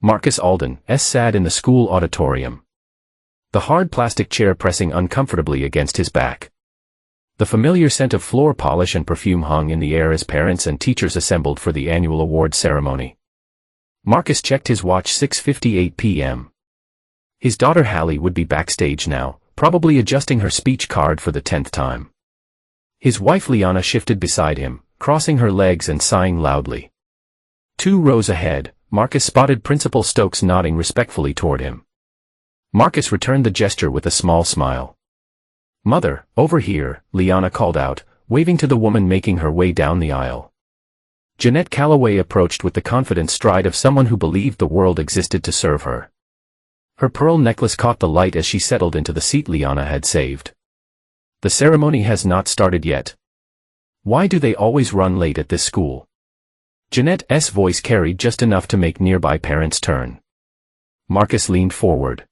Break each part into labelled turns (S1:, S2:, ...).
S1: Marcus Alden sat in the school auditorium, the hard plastic chair pressing uncomfortably against his back. The familiar scent of floor polish and perfume hung in the air as parents and teachers assembled for the annual award ceremony. Marcus checked his watch. 6:58 p.m. His daughter Hallie would be backstage now, probably adjusting her speech card for the 10th time. His wife Lyanna shifted beside him, crossing her legs and sighing loudly. 2 rows ahead, Marcus spotted Principal Stokes nodding respectfully toward him. Marcus returned the gesture with a small smile. "Mother, over here," Lyanna called out, waving to the woman making her way down the aisle. Jeanette Calloway approached with the confident stride of someone who believed the world existed to serve her. Her pearl necklace caught the light as she settled into the seat Lyanna had saved. "The ceremony has not started yet. Why do they always run late at this school?" Jeanette's voice carried just enough to make nearby parents turn. Marcus leaned forward.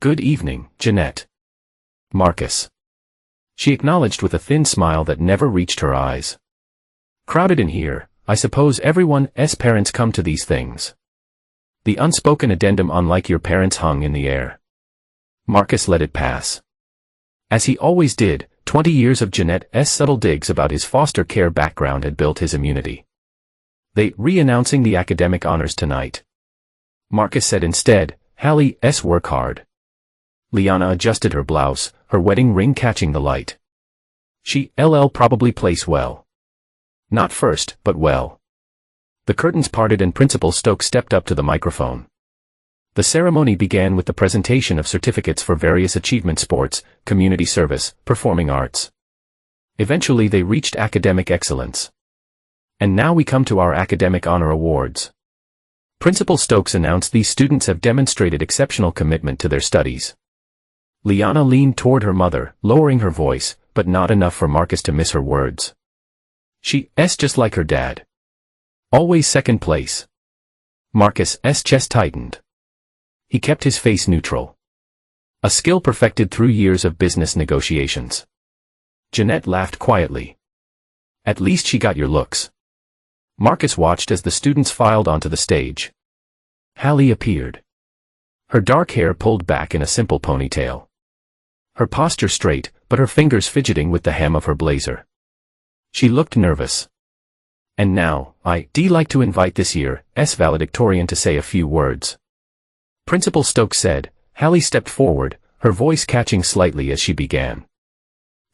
S1: "Good evening, Jeanette." "Marcus." She acknowledged with a thin smile that never reached her eyes. "Crowded in here, I suppose everyone's parents come to these things." The unspoken addendum "unlike your parents" hung in the air. Marcus let it pass. As he always did, 20 years of Jeanette's subtle digs about his foster care background had built his immunity. "They re-announcing the academic honors tonight," Marcus said instead. "Hallie's work hard." Lyanna adjusted her blouse, her wedding ring catching the light. "She'll probably place well. Not first, but well." The curtains parted and Principal Stokes stepped up to the microphone. The ceremony began with the presentation of certificates for various achievement: sports, community service, performing arts. Eventually they reached academic excellence. "And now we come to our academic honor awards." Principal Stokes announced these students have demonstrated exceptional commitment to their studies. Lyanna leaned toward her mother, lowering her voice, but not enough for Marcus to miss her words. "She's just like her dad. Always second place." Marcus's chest tightened. He kept his face neutral. A skill perfected through years of business negotiations. Jeanette laughed quietly. "At least she got your looks." Marcus watched as the students filed onto the stage. Hallie appeared. Her dark hair pulled back in a simple ponytail. Her posture straight, but her fingers fidgeting with the hem of her blazer. She looked nervous. "And now, I'd like to invite this year's valedictorian to say a few words," Principal Stokes said. Hallie stepped forward, her voice catching slightly as she began.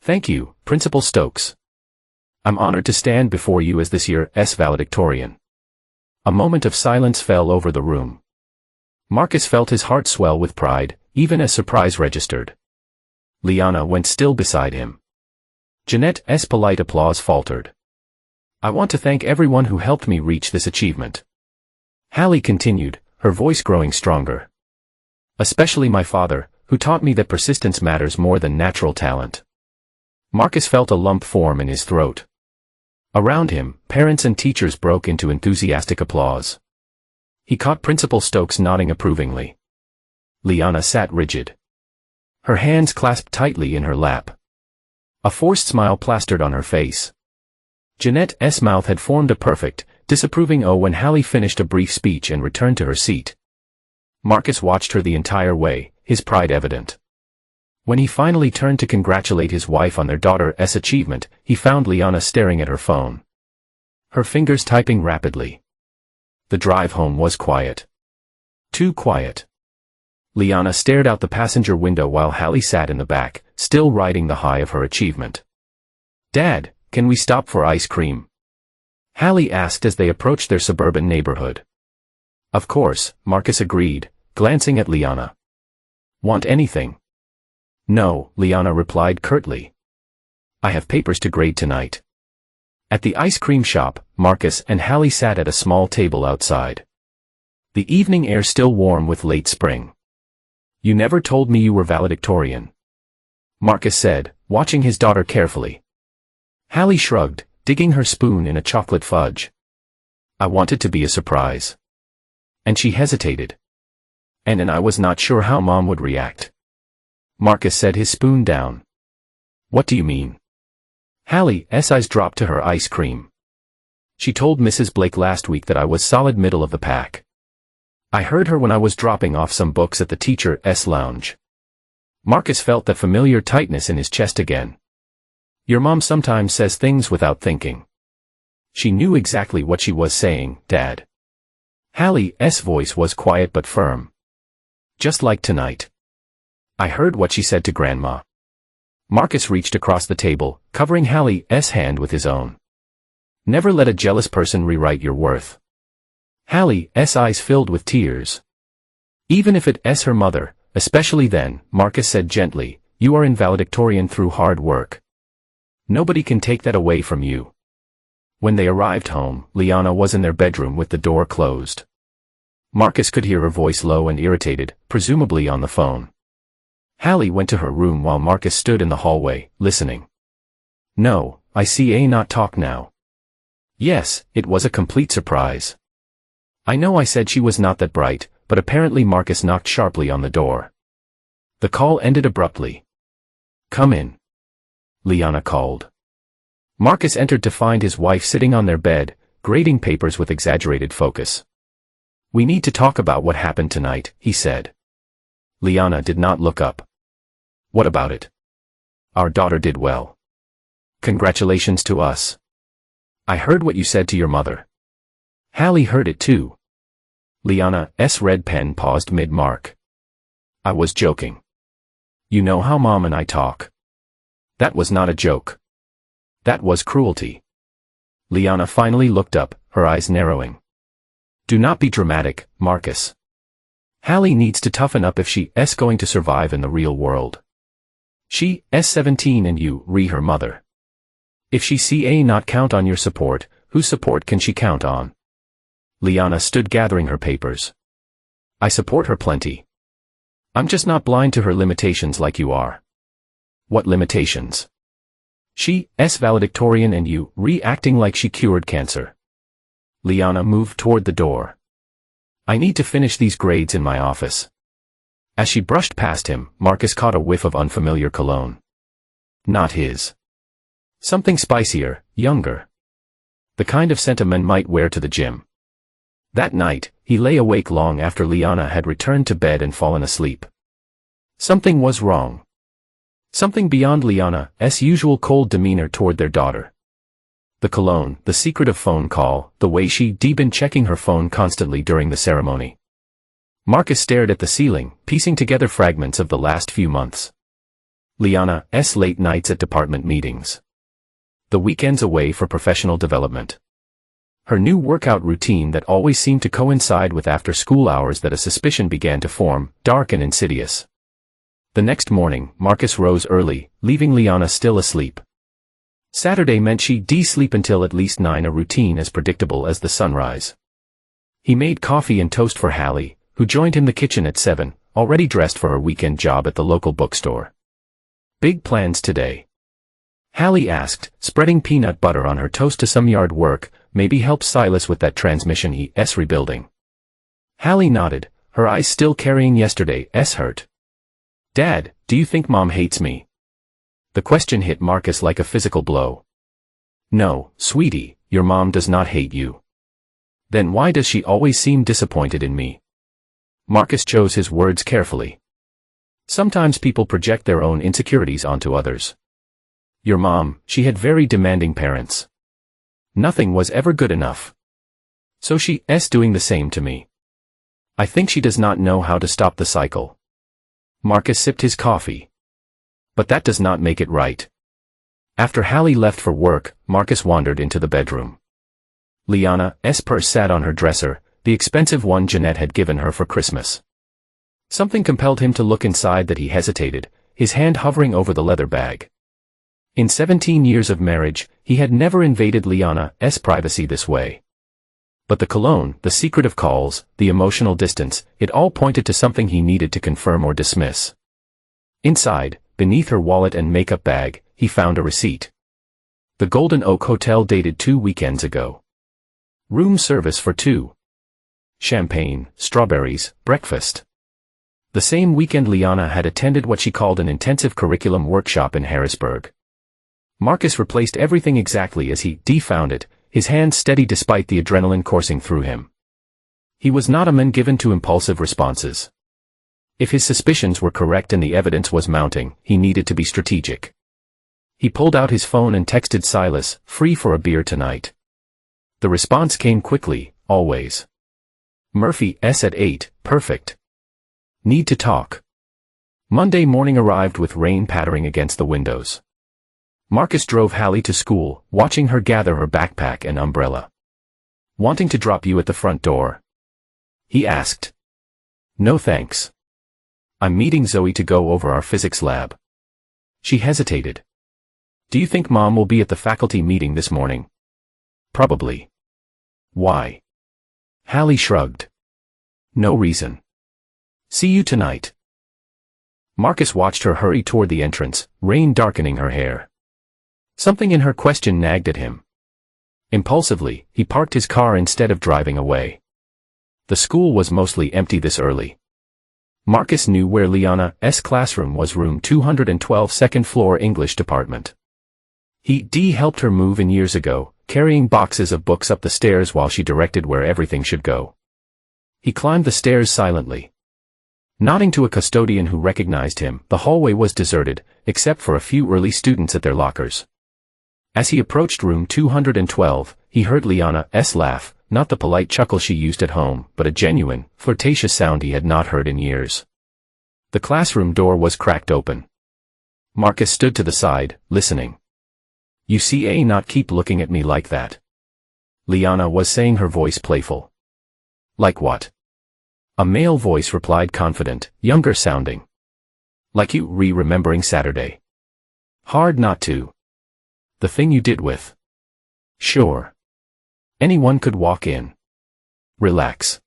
S1: "Thank you, Principal Stokes. I'm honored to stand before you as this year's valedictorian." A moment of silence fell over the room. Marcus felt his heart swell with pride, even as surprise registered. Lyanna went still beside him. Jeanette's polite applause faltered. "I want to thank everyone who helped me reach this achievement," Hallie continued, her voice growing stronger. "Especially my father, who taught me that persistence matters more than natural talent." Marcus felt a lump form in his throat. Around him, parents and teachers broke into enthusiastic applause. He caught Principal Stokes nodding approvingly. Lyanna sat rigid. Her hands clasped tightly in her lap. A forced smile plastered on her face. Jeanette's mouth had formed a perfect, disapproving O when Hallie finished a brief speech and returned to her seat. Marcus watched her the entire way, his pride evident. When he finally turned to congratulate his wife on their daughter's achievement, he found Lyanna staring at her phone. Her fingers typing rapidly. The drive home was quiet. Too quiet. Lyanna stared out the passenger window while Hallie sat in the back, still riding the high of her achievement. "Dad, can we stop for ice cream?" Hallie asked as they approached their suburban neighborhood. "Of course," Marcus agreed, glancing at Lyanna. "Want anything?" "No," Lyanna replied curtly. "I have papers to grade tonight." At the ice cream shop, Marcus and Hallie sat at a small table outside. The evening air still warm with late spring. "You never told me you were valedictorian," Marcus said, watching his daughter carefully. Hallie shrugged, digging her spoon in a chocolate fudge. "I wanted to be a surprise." And she hesitated. And I was not sure how Mom would react. Marcus set his spoon down. "What do you mean?" Hallie's eyes dropped to her ice cream. "She told Mrs. Blake last week that I was solid middle of the pack." I heard her when I was dropping off some books at the teacher's lounge. Marcus felt that familiar tightness in his chest again. Your mom sometimes says things without thinking. She knew exactly what she was saying, Dad. Hallie's voice was quiet but firm. Just like tonight. I heard what she said to Grandma. Marcus reached across the table, covering Hallie's hand with his own. Never let a jealous person rewrite your worth. Hallie's eyes filled with tears. Even if it's her mother, especially then, Marcus said gently, you are invaledictorian through hard work. Nobody can take that away from you. When they arrived home, Lyanna was in their bedroom with the door closed. Marcus could hear her voice low and irritated, presumably on the phone. Hallie went to her room while Marcus stood in the hallway, listening. No, I see a not talk now. Yes, it was a complete surprise. I know I said she was not that bright, but apparently Marcus knocked sharply on the door. The call ended abruptly. Come in. Lyanna called. Marcus entered to find his wife sitting on their bed, grading papers with exaggerated focus. We need to talk about what happened tonight, he said. Lyanna did not look up. What about it? Our daughter did well. Congratulations to us. I heard what you said to your mother. Hallie heard it too. Lyanna's red pen paused mid-mark. I was joking. You know how Mom and I talk. That was not a joke. That was cruelty. Lyanna finally looked up, her eyes narrowing. Do not be dramatic, Marcus. Hallie needs to toughen up if she's going to survive in the real world. She's 17 and you her mother. If she not count on your support, whose support can she count on? Lyanna stood gathering her papers. I support her plenty. I'm just not blind to her limitations like you are. What limitations? She's valedictorian and you acting like she cured cancer. Lyanna moved toward the door. I need to finish these grades in my office. As she brushed past him, Marcus caught a whiff of unfamiliar cologne. Not his. Something spicier, younger. The kind of scent a man might wear to the gym. That night, he lay awake long after Lyanna had returned to bed and fallen asleep. Something was wrong. Something beyond Lyanna's usual cold demeanor toward their daughter. The cologne, the secretive phone call, the way she'd been checking her phone constantly during the ceremony. Marcus stared at the ceiling, piecing together fragments of the last few months. Lyanna's late nights at department meetings. The weekends away for professional development. Her new workout routine that always seemed to coincide with after-school hours that a suspicion began to form, dark and insidious. The next morning, Marcus rose early, leaving Lyanna still asleep. Saturday meant she'd sleep until at least 9, a routine as predictable as the sunrise. He made coffee and toast for Hallie, who joined him in the kitchen at 7, already dressed for her weekend job at the local bookstore. Big plans today? Hallie asked, spreading peanut butter on her toast to some yard work, maybe help Silas with that transmission he's rebuilding. Hallie nodded, her eyes still carrying yesterday's hurt. Dad, do you think Mom hates me? The question hit Marcus like a physical blow. No, sweetie, your mom does not hate you. Then why does she always seem disappointed in me? Marcus chose his words carefully. Sometimes people project their own insecurities onto others. Your mom, she had very demanding parents. Nothing was ever good enough. So she's doing the same to me. I think she does not know how to stop the cycle. Marcus sipped his coffee. But that does not make it right. After Hallie left for work, Marcus wandered into the bedroom. Lyanna's purse sat on her dresser, the expensive one Jeanette had given her for Christmas. Something compelled him to look inside that he hesitated, his hand hovering over the leather bag. In 17 years of marriage, he had never invaded Lyanna's privacy this way. But the cologne, the secretive calls, the emotional distance, it all pointed to something he needed to confirm or dismiss. Inside, beneath her wallet and makeup bag, he found a receipt. The Golden Oak Hotel dated 2 weekends ago. Room service for 2. Champagne, strawberries, breakfast. The same weekend Lyanna had attended what she called an intensive curriculum workshop in Harrisburg. Marcus replaced everything exactly as he found it, his hands steady despite the adrenaline coursing through him. He was not a man given to impulsive responses. If his suspicions were correct and the evidence was mounting, he needed to be strategic. He pulled out his phone and texted Silas, "Free for a beer tonight?" The response came quickly, "Always." Murphy, S at 8, perfect. Need to talk. Monday morning arrived with rain pattering against the windows. Marcus drove Hallie to school, watching her gather her backpack and umbrella. "Wanting to drop you at the front door?" he asked. "No thanks. I'm meeting Zoe to go over our physics lab." She hesitated. "Do you think Mom will be at the faculty meeting this morning?" "Probably." "Why?" Hallie shrugged. "No reason. See you tonight." Marcus watched her hurry toward the entrance, rain darkening her hair. Something in her question nagged at him. Impulsively, he parked his car instead of driving away. The school was mostly empty this early. Marcus knew where Lyanna's classroom was, room 212, second floor, English department. He helped her move in years ago, carrying boxes of books up the stairs while she directed where everything should go. He climbed the stairs silently. Nodding to a custodian who recognized him, the hallway was deserted, except for a few early students at their lockers. As he approached room 212, he heard Lyanna's laugh, not the polite chuckle she used at home, but a genuine, flirtatious sound he had not heard in years. The classroom door was cracked open. Marcus stood to the side, listening. "You see, not keep looking at me like that," Lyanna was saying, her voice playful. "Like what?" A male voice replied, confident, younger sounding. "Like you remembering Saturday. Hard not to. The thing you did with." "Sure. Anyone could walk in. Relax.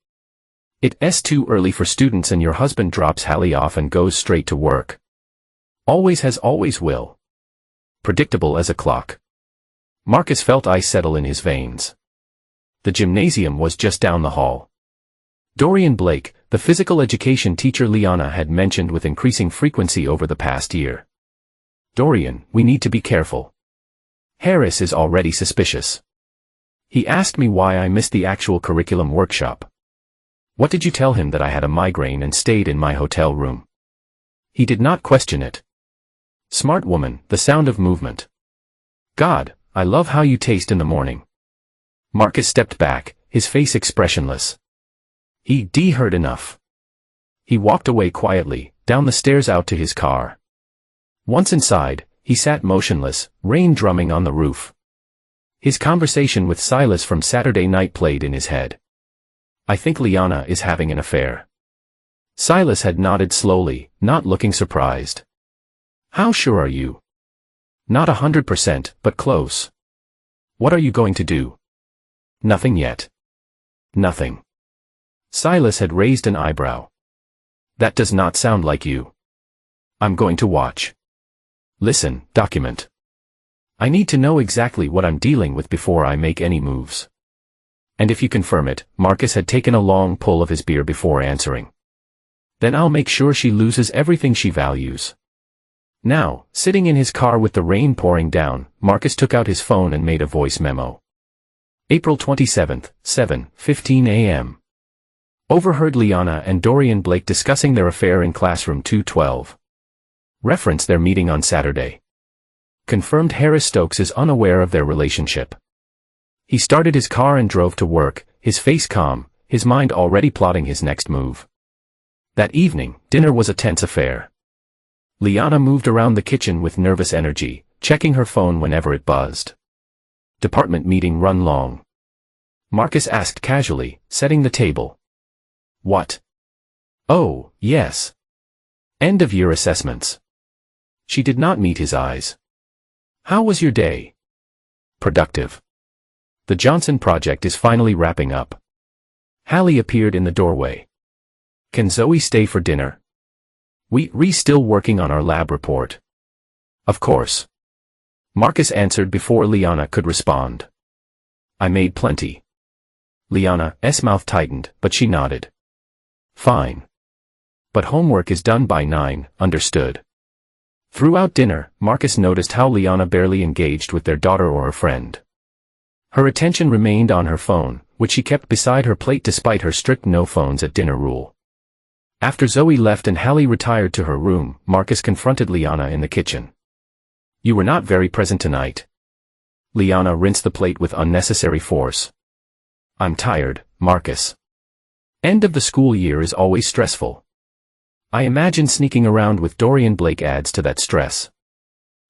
S1: It's too early for students and your husband drops Hallie off and goes straight to work. Always has, always will. Predictable as a clock." Marcus felt ice settle in his veins. The gymnasium was just down the hall. Dorian Blake, the physical education teacher Lyanna had mentioned with increasing frequency over the past year. "Dorian, we need to be careful. Harris is already suspicious. He asked me why I missed the actual curriculum workshop. What did you tell him, that I had a migraine and stayed in my hotel room?" He did not question it. "Smart woman, the sound of movement. God, I love how you taste in the morning." Marcus stepped back, his face expressionless. He heard enough. He walked away quietly, down the stairs out to his car. Once inside, he sat motionless, rain drumming on the roof. His conversation with Silas from Saturday night played in his head. "I think Lyanna is having an affair." Silas had nodded slowly, not looking surprised. "How sure are you?" "Not 100%, but close." "What are you going to do?" "Nothing yet." "Nothing." Silas had raised an eyebrow. "That does not sound like you." "I'm going to watch. Listen, document. I need to know exactly what I'm dealing with before I make any moves." "And if you confirm it," Marcus had taken a long pull of his beer before answering, "then I'll make sure she loses everything she values." Now, sitting in his car with the rain pouring down, Marcus took out his phone and made a voice memo. April 27th, 7:15 a.m. Overheard Lyanna and Dorian Blake discussing their affair in classroom 212. Reference their meeting on Saturday. Confirmed Harris Stokes is unaware of their relationship. He started his car and drove to work, his face calm, his mind already plotting his next move. That evening, dinner was a tense affair. Lyanna moved around the kitchen with nervous energy, checking her phone whenever it buzzed. "Department meeting run long?" Marcus asked casually, setting the table. "What?" "Oh, yes. End of year assessments." She did not meet his eyes. "How was your day?" "Productive. The Johnson project is finally wrapping up." Hallie appeared in the doorway. "Can Zoe stay for dinner?" We're still working on our lab report." "Of course." Marcus answered before Lyanna could respond. "I made plenty." Lyanna's mouth tightened, but she nodded. "Fine. But homework is done by 9, understood." Throughout dinner, Marcus noticed how Lyanna barely engaged with their daughter or her friend. Her attention remained on her phone, which she kept beside her plate despite her strict no phones at dinner rule. After Zoe left and Hallie retired to her room, Marcus confronted Lyanna in the kitchen. "You were not very present tonight." Lyanna rinsed the plate with unnecessary force. "I'm tired, Marcus. End of the school year is always stressful. I imagine sneaking around with Dorian Blake adds to that stress."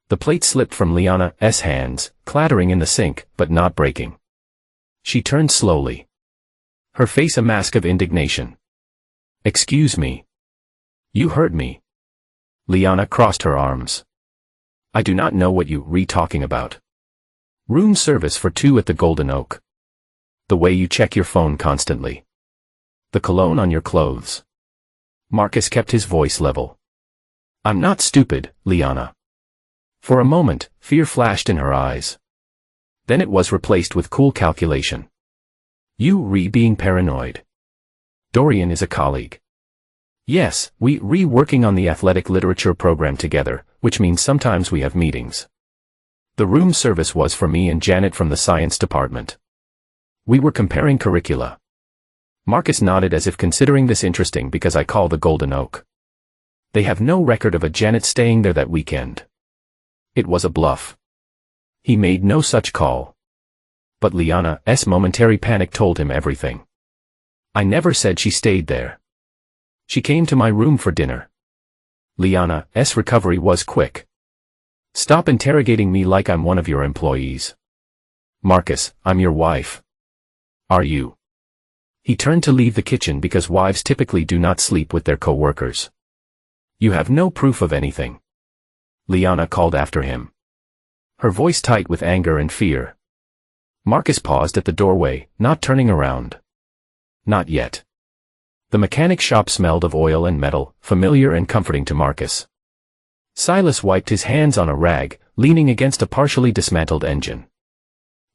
S1: The plate slipped from Lyanna's hands, clattering in the sink, but not breaking. She turned slowly, her face a mask of indignation. "Excuse me. You hurt me." Lyanna crossed her arms. "I do not know what you're talking about. Room service for 2 at the Golden Oak. The way you check your phone constantly. The cologne on your clothes." Marcus kept his voice level. "I'm not stupid, Lyanna." For a moment, fear flashed in her eyes. Then it was replaced with cool calculation. "You being paranoid. Dorian is a colleague. Yes, we working on the athletic literature program together, which means sometimes we have meetings. The room service was for me and Janet from the science department. We were comparing curricula." Marcus nodded as if considering this interesting because I call the Golden Oak. They have no record of a Janet staying there that weekend. It was a bluff. He made no such call. But Lyanna's momentary panic told him everything. "I never said she stayed there. She came to my room for dinner." Lyanna's recovery was quick. "Stop interrogating me like I'm one of your employees. Marcus, I'm your wife. Are you?" He turned to leave the kitchen because wives typically do not sleep with their co-workers. "You have no proof of anything," Lyanna called after him, her voice tight with anger and fear. Marcus paused at the doorway, not turning around. Not yet. The mechanic shop smelled of oil and metal, familiar and comforting to Marcus. Silas wiped his hands on a rag, leaning against a partially dismantled engine.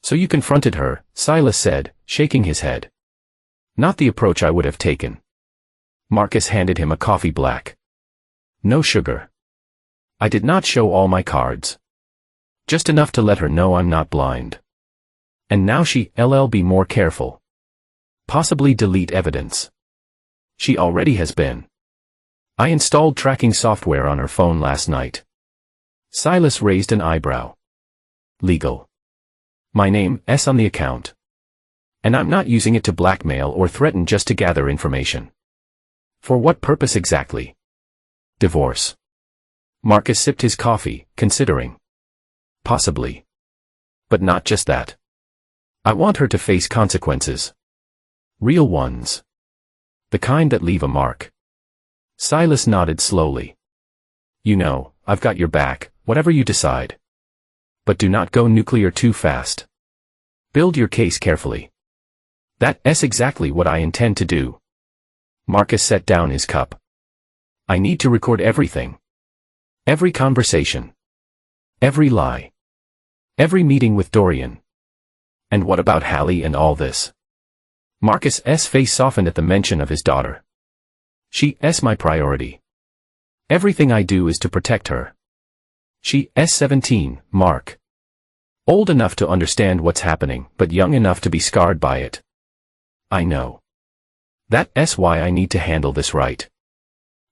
S1: "So you confronted her," Silas said, shaking his head. "Not the approach I would have taken." Marcus handed him a coffee black. "No sugar. I did not show all my cards. Just enough to let her know I'm not blind. And now she'll be more careful. Possibly delete evidence. She already has been. I installed tracking software on her phone last night." Silas raised an eyebrow. "Legal. My name's on the account. And I'm not using it to blackmail or threaten, just to gather information." "For what purpose exactly?" "Divorce." Marcus sipped his coffee, considering. "Possibly. But not just that. I want her to face consequences. Real ones. The kind that leave a mark." Silas nodded slowly. "You know, I've got your back, whatever you decide. But do not go nuclear too fast. Build your case carefully." "That's exactly what I intend to do." Marcus set down his cup. "I need to record everything. Every conversation. Every lie. Every meeting with Dorian. And what about Hallie and all this?" Marcus's face softened at the mention of his daughter. "She's my priority. Everything I do is to protect her. She's 17, Mark. Old enough to understand what's happening, but young enough to be scarred by it. I know. That's why I need to handle this right.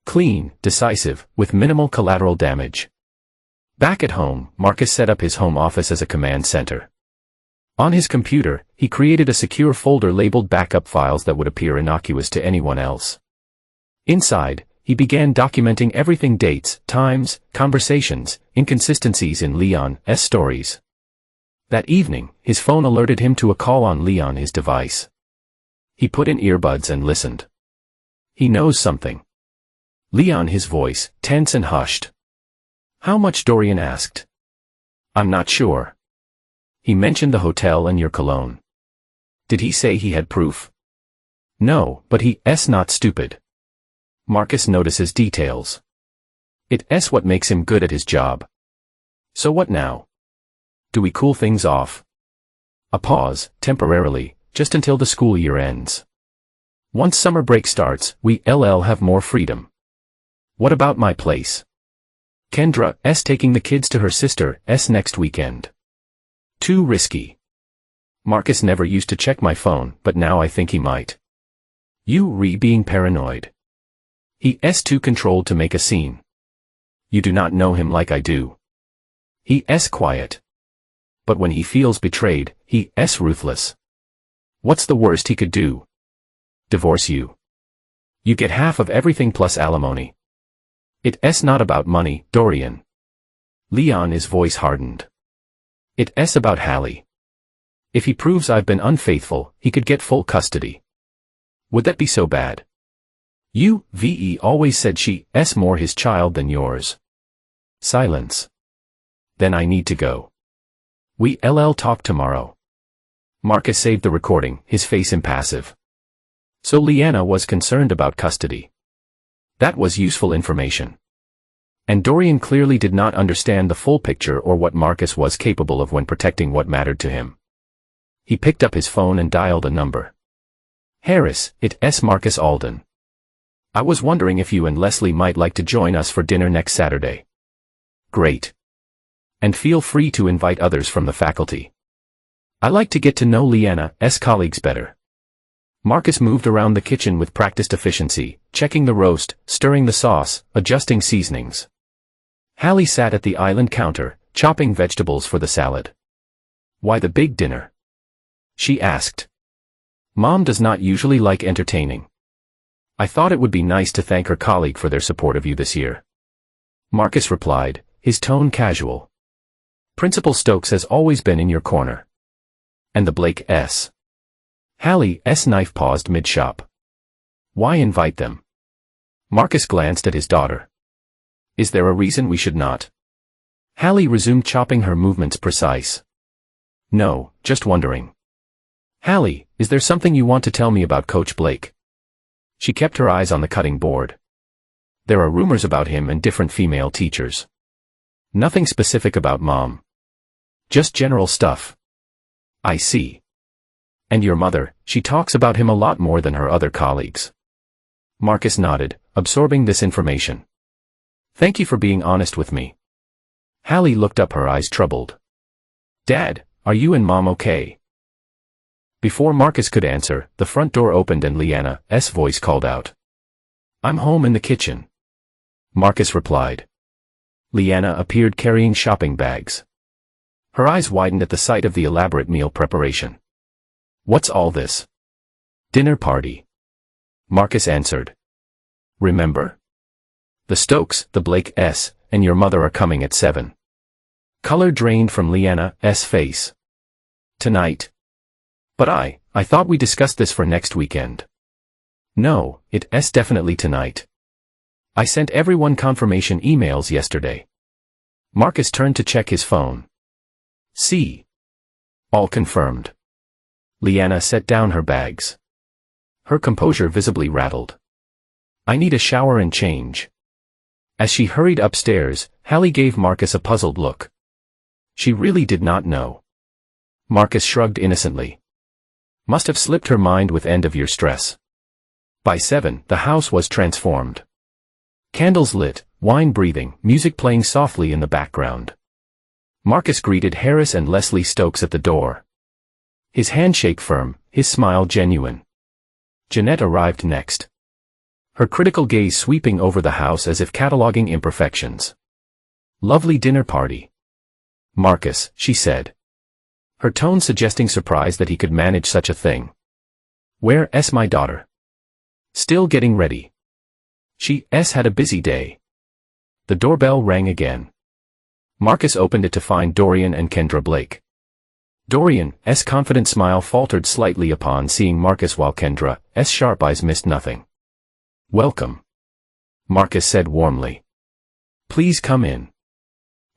S1: Clean, decisive, with minimal collateral damage." Back at home, Marcus set up his home office as a command center. On his computer, he created a secure folder labeled backup files that would appear innocuous to anyone else. Inside, he began documenting everything: dates, times, conversations, inconsistencies in Lyanna's stories. That evening, his phone alerted him to a call on Lyanna's device. He put in earbuds and listened. "He knows something." Lyanna, his voice, tense and hushed. "How much?" Dorian asked. "I'm not sure. He mentioned the hotel and your cologne." "Did he say he had proof?" "No, but he's not stupid. Marcus notices details. It's what makes him good at his job." "So what now? Do we cool things off?" A pause, temporarily, just until the school year ends. "Once summer break starts, we'll have more freedom." "What about my place?" "Kendra's taking the kids to her sister's next weekend." "Too risky." Marcus never used to check my phone, but now I think he might. You being paranoid. He's too controlled to make a scene. You do not know him like I do. He's quiet. But when he feels betrayed, he's ruthless. What's the worst he could do? Divorce you. You get half of everything plus alimony. It's not about money, Dorian. Lyanna's voice hardened. It's about Hallie. If he proves I've been unfaithful, he could get full custody. Would that be so bad? You always said she's more his child than yours. Silence. Then I need to go. We'll talk tomorrow. Marcus saved the recording, his face impassive. So Lyanna was concerned about custody. That was useful information. And Dorian clearly did not understand the full picture or what Marcus was capable of when protecting what mattered to him. He picked up his phone and dialed a number. Harris, it's Marcus Alden. I was wondering if you and Leslie might like to join us for dinner next Saturday. Great. And feel free to invite others from the faculty. I like to get to know Lyanna's colleagues better. Marcus moved around the kitchen with practiced efficiency, checking the roast, stirring the sauce, adjusting seasonings. Hallie sat at the island counter, chopping vegetables for the salad. Why the big dinner? She asked. Mom does not usually like entertaining. I thought it would be nice to thank her colleague for their support of you this year. Marcus replied, his tone casual. Principal Stokes has always been in your corner. And the Blake's. Hallie's knife paused mid-shop. Why invite them? Marcus glanced at his daughter. Is there a reason we should not? Hallie resumed chopping, her movements precise. No, just wondering. Hallie, is there something you want to tell me about Coach Blake? She kept her eyes on the cutting board. There are rumors about him and different female teachers. Nothing specific about Mom. Just general stuff. I see. And your mother, she talks about him a lot more than her other colleagues. Marcus nodded, absorbing this information. Thank you for being honest with me. Hallie looked up, her eyes troubled. Dad, are you and Mom okay? Before Marcus could answer, the front door opened and Lyanna's voice called out. I'm home in the kitchen. Marcus replied. Lyanna appeared carrying shopping bags. Her eyes widened at the sight of the elaborate meal preparation. What's all this? Dinner party. Marcus answered. Remember? The Stokes, the Blake's, and your mother are coming at 7. Color drained from Lyanna's face. Tonight. But I thought we discussed this for next weekend. No, it's definitely tonight. I sent everyone confirmation emails yesterday. Marcus turned to check his phone. See. All confirmed. Lyanna set down her bags. Her composure visibly rattled. I need a shower and change. As she hurried upstairs, Hallie gave Marcus a puzzled look. She really did not know. Marcus shrugged innocently. Must have slipped her mind with end-of-year stress. By 7, the house was transformed. Candles lit, wine breathing, music playing softly in the background. Marcus greeted Harris and Leslie Stokes at the door. His handshake firm, his smile genuine. Jeanette arrived next. Her critical gaze sweeping over the house as if cataloging imperfections. Lovely dinner party. Marcus, she said. Her tone suggesting surprise that he could manage such a thing. Where's my daughter? Still getting ready. She's had a busy day. The doorbell rang again. Marcus opened it to find Dorian and Kendra Blake. Dorian's confident smile faltered slightly upon seeing Marcus, while Kendra's sharp eyes missed nothing. Welcome. Marcus said warmly. Please come in.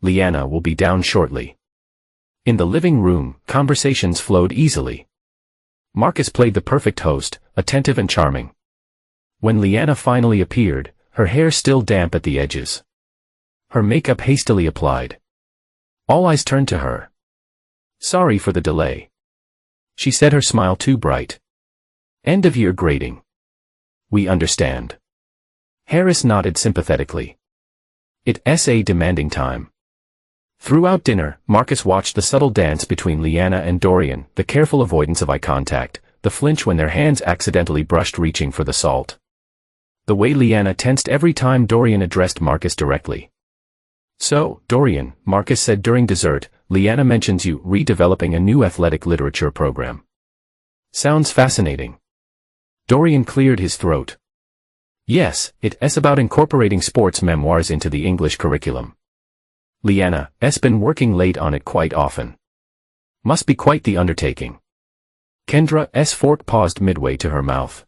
S1: Lyanna will be down shortly. In the living room, conversations flowed easily. Marcus played the perfect host, attentive and charming. When Lyanna finally appeared, her hair still damp at the edges. Her makeup hastily applied. All eyes turned to her. Sorry for the delay. She said, her smile too bright. End of year grading. We understand. Harris nodded sympathetically. It's a demanding time. Throughout dinner, Marcus watched the subtle dance between Lyanna and Dorian, the careful avoidance of eye contact, the flinch when their hands accidentally brushed reaching for the salt. The way Lyanna tensed every time Dorian addressed Marcus directly. "So, Dorian," Marcus said during dessert, "Lyanna mentions you redeveloping a new athletic literature program. Sounds fascinating." Dorian cleared his throat. "Yes, it's about incorporating sports memoirs into the English curriculum. Lyanna's been working late on it quite often. Must be quite the undertaking." Kendra's fork paused midway to her mouth.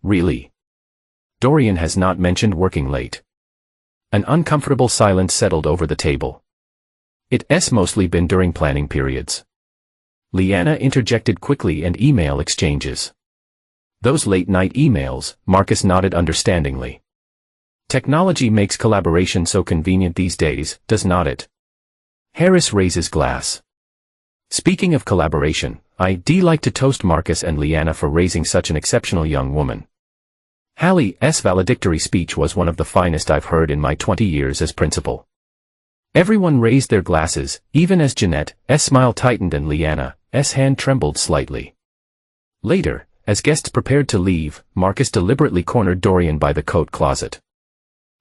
S1: "Really? Dorian has not mentioned working late." An uncomfortable silence settled over the table. It's mostly been during planning periods. Lyanna interjected quickly, and email exchanges. "Those late-night emails," Marcus nodded understandingly. "Technology makes collaboration so convenient these days, does not it?" Harris raises glass. "Speaking of collaboration, I'd like to toast Marcus and Lyanna for raising such an exceptional young woman. Hallie's valedictory speech was one of the finest I've heard in my 20 years as principal." Everyone raised their glasses, even as Jeanette's smile tightened and Lyanna's hand trembled slightly. Later, as guests prepared to leave, Marcus deliberately cornered Dorian by the coat closet.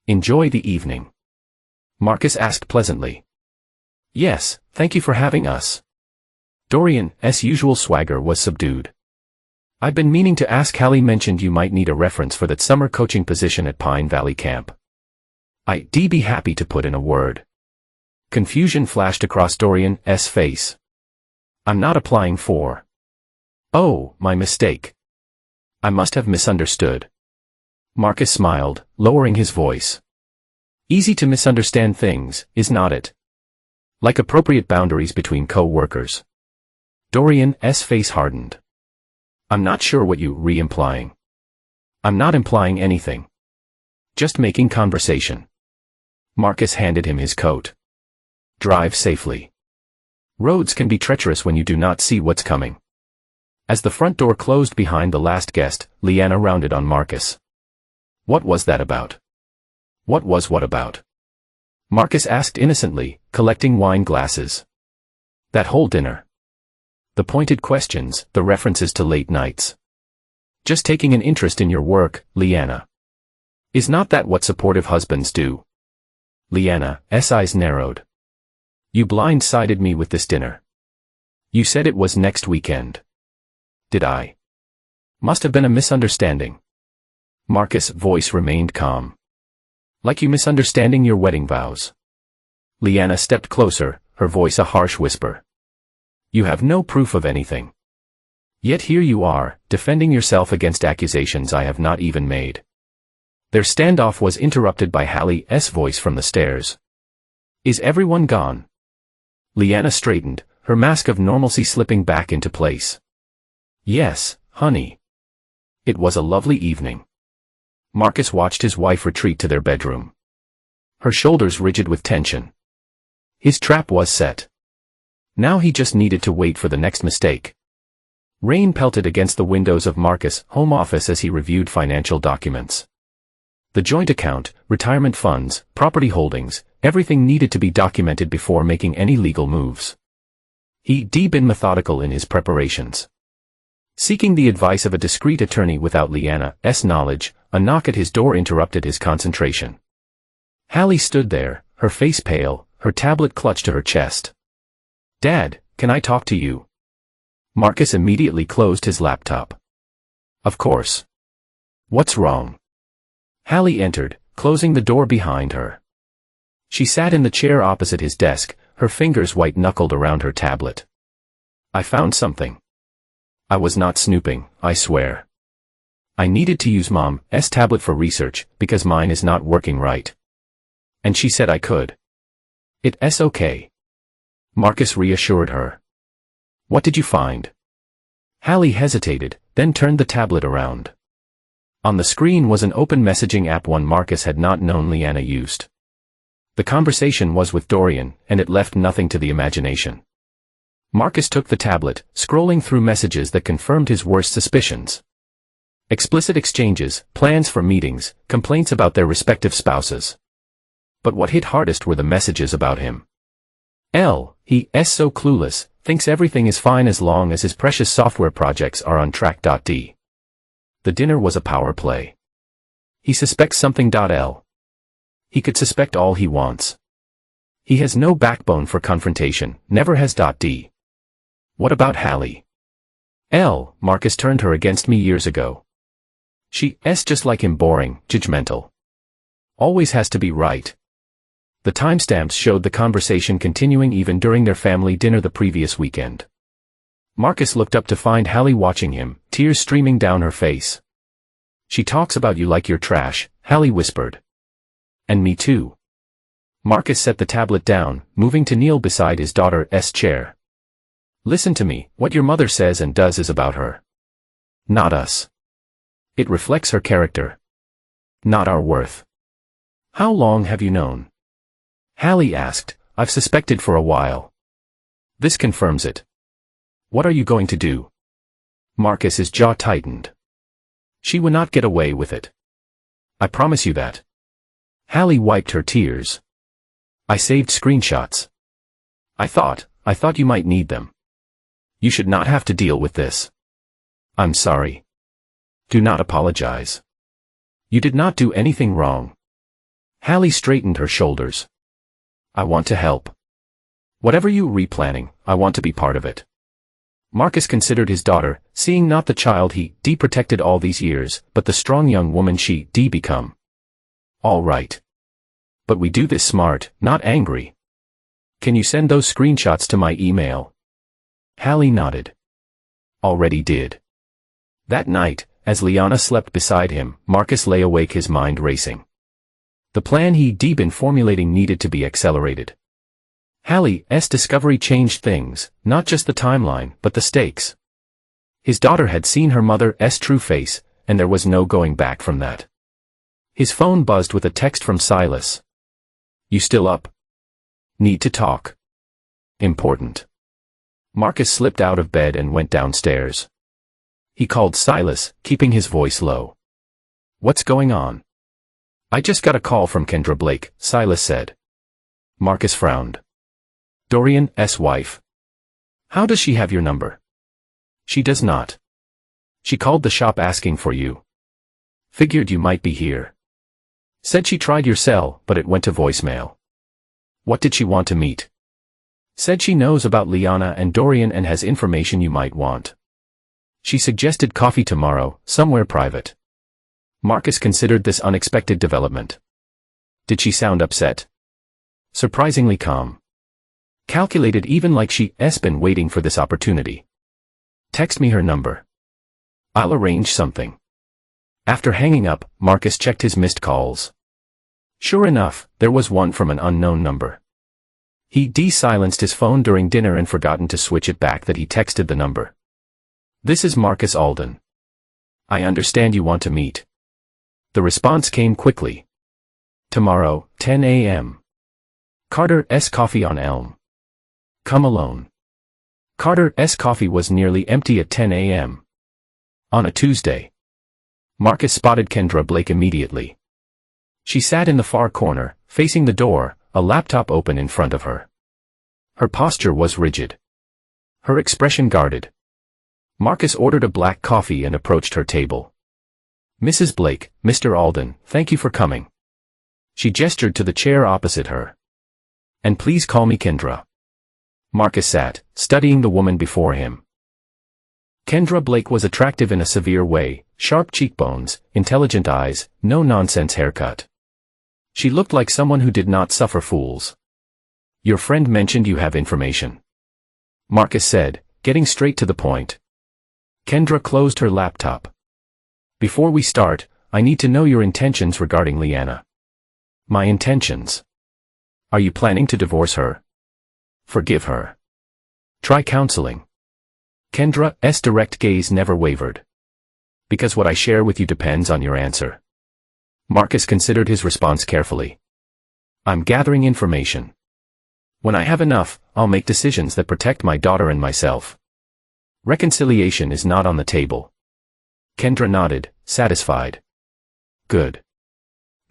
S1: "Enjoy the evening?" Marcus asked pleasantly. "Yes, thank you for having us." Dorian's usual swagger was subdued. "I've been meaning to ask. Hallie mentioned you might need a reference for that summer coaching position at Pine Valley Camp. I'd be happy to put in a word." Confusion flashed across Dorian's face. "I'm not applying for..." "Oh, my mistake. I must have misunderstood." Marcus smiled, lowering his voice. "Easy to misunderstand things, is not it? Like appropriate boundaries between co-workers." Dorian's face hardened. "I'm not sure what you re-implying." "I'm not implying anything. Just making conversation." Marcus handed him his coat. "Drive safely. Roads can be treacherous when you do not see what's coming." As the front door closed behind the last guest, Lyanna rounded on Marcus. "What was that about?" "What was what about?" Marcus asked innocently, collecting wine glasses. "That whole dinner. The pointed questions, the references to late nights. Just taking an interest in your work, Lyanna. Is not that what supportive husbands do?" Lyanna's eyes narrowed. "You blindsided me with this dinner. You said it was next weekend." "Did I? Must have been a misunderstanding." Marcus' voice remained calm. "Like you misunderstanding your wedding vows." Lyanna stepped closer, her voice a harsh whisper. "You have no proof of anything. Yet here you are, defending yourself against accusations I have not even made." Their standoff was interrupted by Hallie's voice from the stairs. "Is everyone gone?" Lyanna straightened, her mask of normalcy slipping back into place. "Yes, honey. It was a lovely evening." Marcus watched his wife retreat to their bedroom. Her shoulders rigid with tension. His trap was set. Now he just needed to wait for the next mistake. Rain pelted against the windows of Marcus' home office as he reviewed financial documents. The joint account, retirement funds, property holdings, everything needed to be documented before making any legal moves. He'd been methodical in his preparations. Seeking the advice of a discreet attorney without Lyanna's knowledge, a knock at his door interrupted his concentration. Hallie stood there, her face pale, her tablet clutched to her chest. "Dad, can I talk to you?" Marcus immediately closed his laptop. "Of course. What's wrong?" Hallie entered, closing the door behind her. She sat in the chair opposite his desk, her fingers white-knuckled around her tablet. "I found something. I was not snooping, I swear. I needed to use Mom's tablet for research, because mine is not working right. And she said I could. It's okay." Marcus reassured her. "What did you find?" Hallie hesitated, then turned the tablet around. On the screen was an open messaging app, one Marcus had not known Lyanna used. The conversation was with Dorian, and it left nothing to the imagination. Marcus took the tablet, scrolling through messages that confirmed his worst suspicions. Explicit exchanges, plans for meetings, complaints about their respective spouses. But what hit hardest were the messages about him. He's so clueless, thinks everything is fine as long as his precious software projects are on track. D. The dinner was a power play. He suspects something. He could suspect all he wants. He has no backbone for confrontation, never has. D. What about Hallie? Marcus turned her against me years ago. She's just like him, boring, judgmental. Always has to be right. The timestamps showed the conversation continuing even during their family dinner the previous weekend. Marcus looked up to find Hallie watching him, tears streaming down her face. She talks about you like you're trash, Hallie whispered. And me too. Marcus set the tablet down, moving to kneel beside his daughter's chair. Listen to me, what your mother says and does is about her. Not us. It reflects her character. Not our worth. How long have you known? Hallie asked. I've suspected for a while. This confirms it. What are you going to do? Marcus's jaw tightened. She would not get away with it. I promise you that. Hallie wiped her tears. I saved screenshots. I thought you might need them. You should not have to deal with this. I'm sorry. Do not apologize. You did not do anything wrong. Hallie straightened her shoulders. I want to help. Whatever you replanning, I want to be part of it. Marcus considered his daughter, seeing not the child he protected all these years, but the strong young woman she become. All right. But we do this smart, not angry. Can you send those screenshots to my email? Hallie nodded. Already did. That night, as Lyanna slept beside him, Marcus lay awake, his mind racing. The plan he'd been formulating needed to be accelerated. Hallie's discovery changed things, not just the timeline, but the stakes. His daughter had seen her mother's true face, and there was no going back from that. His phone buzzed with a text from Silas. You still up? Need to talk. Important. Marcus slipped out of bed and went downstairs. He called Silas, keeping his voice low. What's going on? I just got a call from Kendra Blake, Silas said. Marcus frowned. Dorian's wife. How does she have your number? She does not. She called the shop asking for you. Figured you might be here. Said she tried your cell, but it went to voicemail. What did she want to meet? Said she knows about Lyanna and Dorian and has information you might want. She suggested coffee tomorrow, somewhere private. Marcus considered this unexpected development. Did she sound upset? Surprisingly calm. Calculated, even like she's been waiting for this opportunity. Text me her number. I'll arrange something. After hanging up, Marcus checked his missed calls. Sure enough, there was one from an unknown number. He silenced his phone during dinner and forgotten to switch it back that he texted the number. This is Marcus Alden. I understand you want to meet. The response came quickly. Tomorrow, 10 a.m. Carter's Coffee on Elm. Come alone. Carter's Coffee was nearly empty at 10 a.m. on a Tuesday. Marcus spotted Kendra Blake immediately. She sat in the far corner, facing the door, a laptop open in front of her. Her posture was rigid. Her expression guarded. Marcus ordered a black coffee and approached her table. Mrs. Blake, Mr. Alden, thank you for coming. She gestured to the chair opposite her. And please call me Kendra. Marcus sat, studying the woman before him. Kendra Blake was attractive in a severe way, sharp cheekbones, intelligent eyes, no-nonsense haircut. She looked like someone who did not suffer fools. Your friend mentioned you have information. Marcus said, getting straight to the point. Kendra closed her laptop. Before we start, I need to know your intentions regarding Lyanna. My intentions? Are you planning to divorce her? Forgive her. Try counseling. Kendra's direct gaze never wavered. Because what I share with you depends on your answer. Marcus considered his response carefully. I'm gathering information. When I have enough, I'll make decisions that protect my daughter and myself. Reconciliation is not on the table. Kendra nodded, satisfied. Good.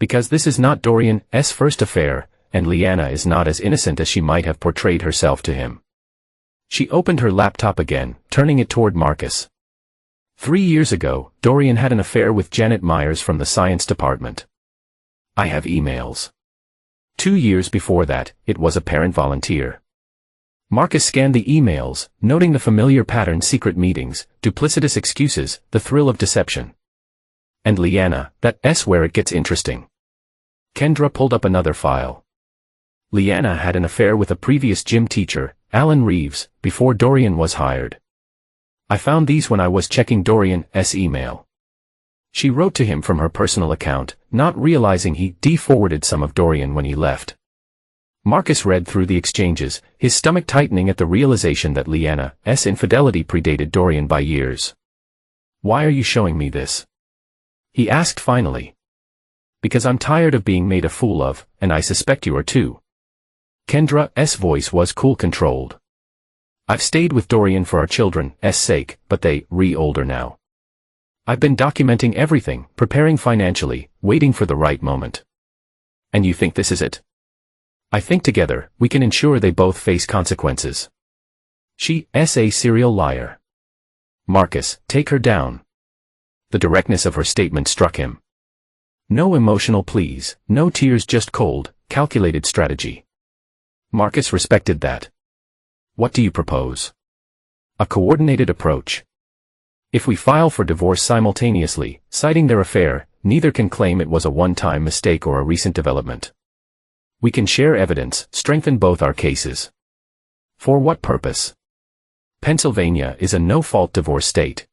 S1: Because this is not Dorian's first affair, and Lyanna is not as innocent as she might have portrayed herself to him. She opened her laptop again, turning it toward Marcus. 3 years ago, Dorian had an affair with Janet Myers from the science department. I have emails. 2 years before that, it was a parent volunteer. Marcus scanned the emails, noting the familiar pattern: secret meetings, duplicitous excuses, the thrill of deception. And Lyanna, that's where it gets interesting. Kendra pulled up another file. Lyanna had an affair with a previous gym teacher, Alan Reeves, before Dorian was hired. I found these when I was checking Dorian's email. She wrote to him from her personal account, not realizing he de-forwarded some of Dorian when he left. Marcus read through the exchanges, his stomach tightening at the realization that Lyanna's infidelity predated Dorian by years. Why are you showing me this? He asked finally. Because I'm tired of being made a fool of, and I suspect you are too. Kendra's voice was cool, controlled. I've stayed with Dorian for our children's sake, but they're older now. I've been documenting everything, preparing financially, waiting for the right moment. And you think this is it? I think together, we can ensure they both face consequences. She's a serial liar. Marcus, take her down. The directness of her statement struck him. No emotional pleas, no tears, just cold, calculated strategy. Marcus respected that. What do you propose? A coordinated approach. If we file for divorce simultaneously, citing their affair, neither can claim it was a one-time mistake or a recent development. We can share evidence, strengthen both our cases. For what purpose? Pennsylvania is a no-fault divorce state.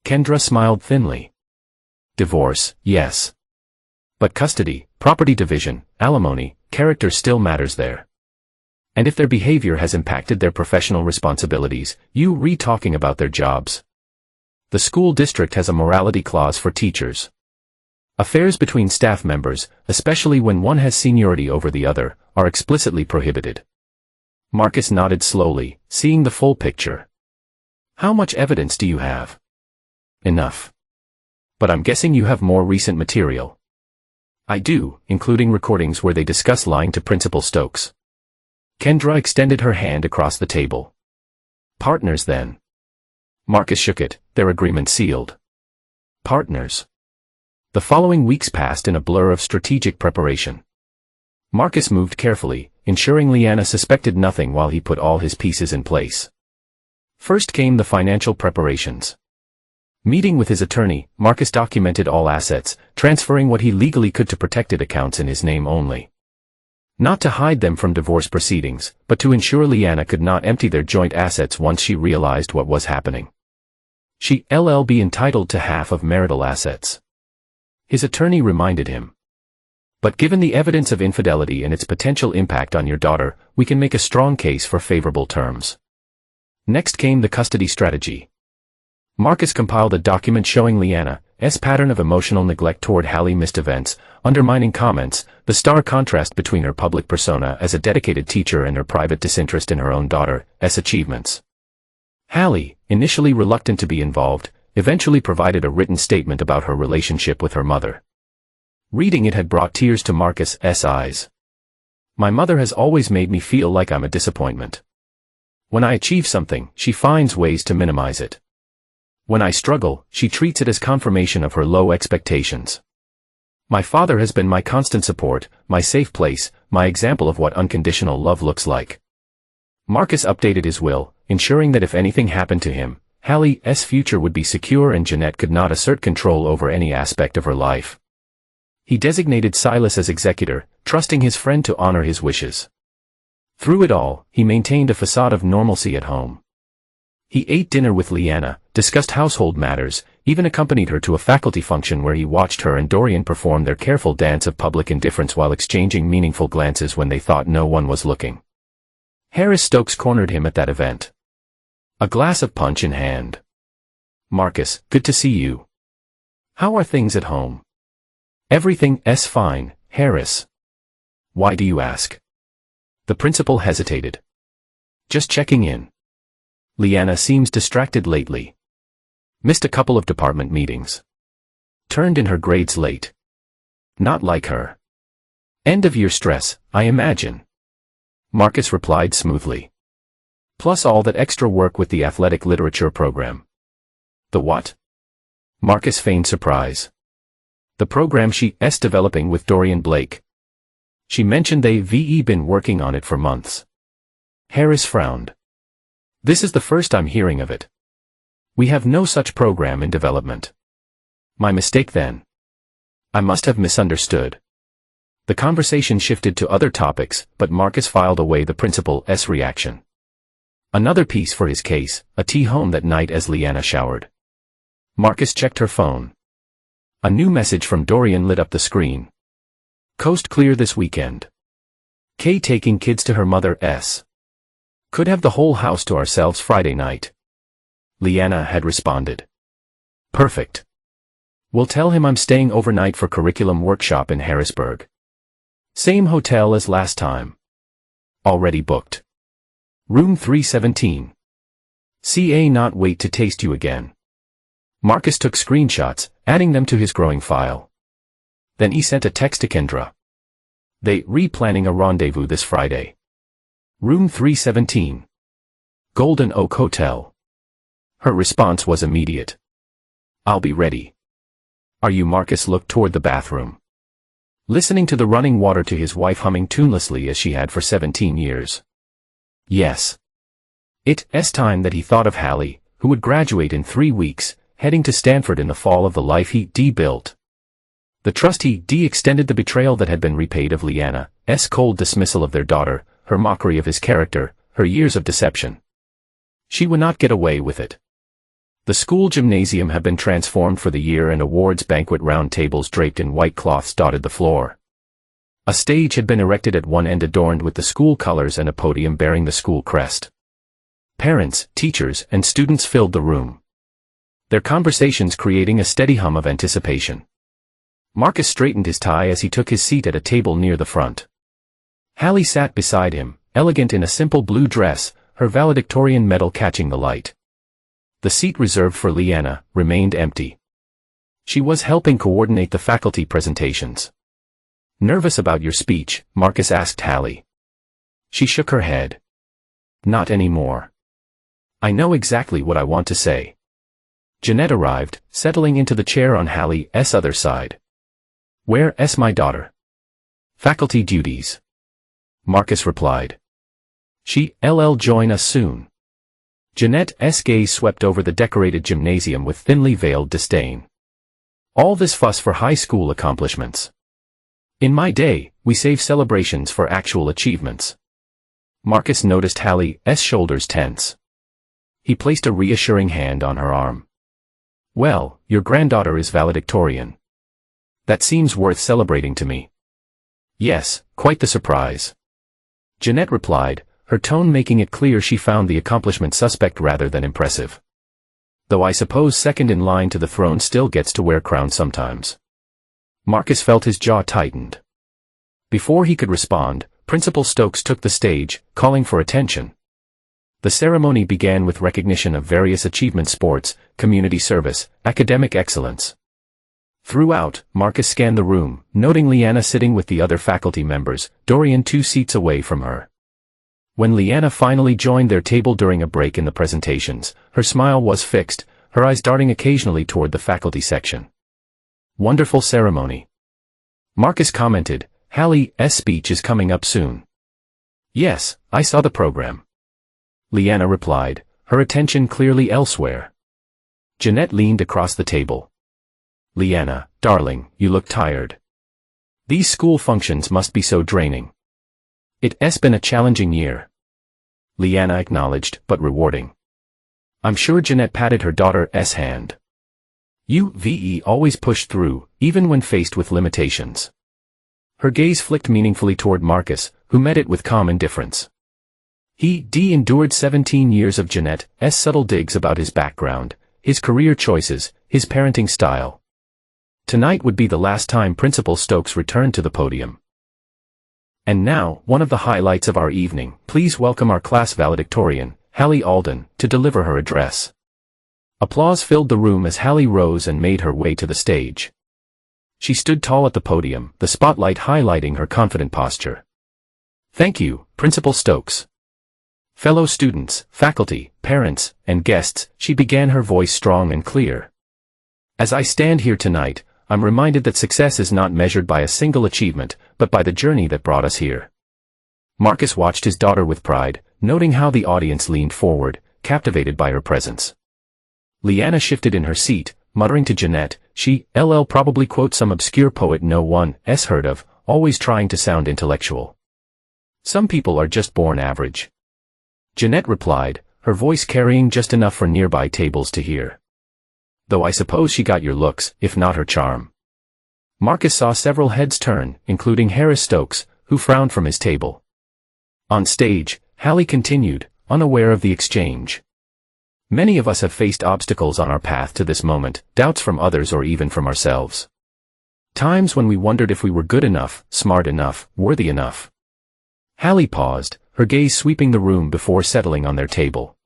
S1: Kendra smiled thinly. Divorce, yes. But custody, property division, alimony, character still matters there. And if their behavior has impacted their professional responsibilities, you talking about their jobs. The school district has a morality clause for teachers. Affairs between staff members, especially when one has seniority over the other, are explicitly prohibited. Marcus nodded slowly, seeing the full picture. How much evidence do you have? Enough. But I'm guessing you have more recent material. I do, including recordings where they discuss lying to Principal Stokes. Kendra extended her hand across the table. Partners then. Marcus shook it, their agreement sealed. Partners. The following weeks passed in a blur of strategic preparation. Marcus moved carefully, ensuring Lyanna suspected nothing while he put all his pieces in place. First came the financial preparations. Meeting with his attorney, Marcus documented all assets, transferring what he legally could to protected accounts in his name only. Not to hide them from divorce proceedings, but to ensure Lyanna could not empty their joint assets once she realized what was happening. She'll be entitled to half of marital assets. His attorney reminded him. But given the evidence of infidelity and its potential impact on your daughter, we can make a strong case for favorable terms. Next came the custody strategy. Marcus compiled a document showing Lyanna's pattern of emotional neglect toward Hallie, missed events, undermining comments, the stark contrast between her public persona as a dedicated teacher and her private disinterest in her own daughter's achievements. Hallie, initially reluctant to be involved, eventually provided a written statement about her relationship with her mother. Reading it had brought tears to Marcus's eyes. My mother has always made me feel like I'm a disappointment. When I achieve something, she finds ways to minimize it. When I struggle, she treats it as confirmation of her low expectations. My father has been my constant support, my safe place, my example of what unconditional love looks like. Marcus updated his will, ensuring that if anything happened to him, Hallie's future would be secure and Jeanette could not assert control over any aspect of her life. He designated Silas as executor, trusting his friend to honor his wishes. Through it all, he maintained a facade of normalcy at home. He ate dinner with Lyanna, discussed household matters, even accompanied her to a faculty function where he watched her and Dorian perform their careful dance of public indifference while exchanging meaningful glances when they thought no one was looking. Harris Stokes cornered him at that event. A glass of punch in hand. Marcus, good to see you. How are things at home? Everything's fine, Harris. Why do you ask? The principal hesitated. Just checking in. Lyanna seems distracted lately. Missed a couple of department meetings. Turned in her grades late. Not like her. End-of-year stress, I imagine. Marcus replied smoothly. Plus all that extra work with the athletic literature program. The what? Marcus feigned surprise. The program she's developing with Dorian Blake. She mentioned they've been working on it for months. Harris frowned. This is the first I'm hearing of it. We have no such program in development. My mistake then. I must have misunderstood. The conversation shifted to other topics, but Marcus filed away the principal's reaction. Another piece for his case, a tea home that night as Lyanna showered. Marcus checked her phone. A new message from Dorian lit up the screen. Coast clear this weekend. Kay taking kids to her mother's. Could have the whole house to ourselves Friday night. Lyanna had responded. Perfect. We'll tell him I'm staying overnight for curriculum workshop in Harrisburg. Same hotel as last time. Already booked. Room 317. CA not wait to taste you again. Marcus took screenshots, adding them to his growing file. Then he sent a text to Kendra. They replanning a rendezvous this Friday. Room 317. Golden Oak Hotel. Her response was immediate. I'll be ready. Are you? Marcus looked toward the bathroom. Listening to the running water to his wife humming tunelessly as she had for 17 years. Yes. It's time that he thought of Hallie, who would graduate in 3 weeks, heading to Stanford in the fall of the life he'd built. The trust he'd extended, the betrayal that had been repaid of Lyanna's cold dismissal of their daughter, her mockery of his character, her years of deception. She would not get away with it. The school gymnasium had been transformed for the year, and awards banquet round tables draped in white cloths dotted the floor. A stage had been erected at one end adorned with the school colors and a podium bearing the school crest. Parents, teachers, and students filled the room, their conversations creating a steady hum of anticipation. Marcus straightened his tie as he took his seat at a table near the front. Hallie sat beside him, elegant in a simple blue dress, her valedictorian medal catching the light. The seat reserved for Lyanna remained empty. She was helping coordinate the faculty presentations. Nervous about your speech? Marcus asked Hallie. She shook her head. Not anymore. I know exactly what I want to say. Jeanette arrived, settling into the chair on Hallie's other side. Where's my daughter? Faculty duties. Marcus replied. She'll join us soon. Jeanette's gaze swept over the decorated gymnasium with thinly veiled disdain. All this fuss for high school accomplishments. In my day, we save celebrations for actual achievements. Marcus noticed Hallie's shoulders tense. He placed a reassuring hand on her arm. Well, your granddaughter is valedictorian. That seems worth celebrating to me. Yes, quite the surprise. Jeanette replied, her tone making it clear she found the accomplishment suspect rather than impressive. Though I suppose second in line to the throne still gets to wear crowns sometimes. Marcus felt his jaw tightened. Before he could respond, Principal Stokes took the stage, calling for attention. The ceremony began with recognition of various achievements: sports, community service, academic excellence. Throughout, Marcus scanned the room, noting Lyanna sitting with the other faculty members, Dorian 2 seats away from her. When Lyanna finally joined their table during a break in the presentations, her smile was fixed, her eyes darting occasionally toward the faculty section. Wonderful ceremony. Marcus commented, Hallie's speech is coming up soon. Yes, I saw the program. Lyanna replied, her attention clearly elsewhere. Jeanette leaned across the table. Lyanna, darling, you look tired. These school functions must be so draining. It's been a challenging year. Lyanna acknowledged, but rewarding. I'm sure. Jeanette patted her daughter's hand. You've always pushed through, even when faced with limitations. Her gaze flicked meaningfully toward Marcus, who met it with calm indifference. He endured 17 years of Jeanette's subtle digs about his background, his career choices, his parenting style. Tonight would be the last time Principal Stokes returned to the podium. And now, one of the highlights of our evening, please welcome our class valedictorian, Hallie Alden, to deliver her address. Applause filled the room as Hallie rose and made her way to the stage. She stood tall at the podium, the spotlight highlighting her confident posture. Thank you, Principal Stokes. Fellow students, faculty, parents, and guests, she began, her voice strong and clear. As I stand here tonight, I'm reminded that success is not measured by a single achievement, but by the journey that brought us here. Marcus watched his daughter with pride, noting how the audience leaned forward, captivated by her presence. Lyanna shifted in her seat, muttering to Jeanette, she, probably quotes some obscure poet no one's heard of, always trying to sound intellectual. Some people are just born average. Jeanette replied, her voice carrying just enough for nearby tables to hear. Though I suppose she got your looks, if not her charm. Marcus saw several heads turn, including Harris Stokes, who frowned from his table. On stage, Hallie continued, unaware of the exchange. Many of us have faced obstacles on our path to this moment, doubts from others or even from ourselves. Times when we wondered if we were good enough, smart enough, worthy enough. Hallie paused, her gaze sweeping the room before settling on their table.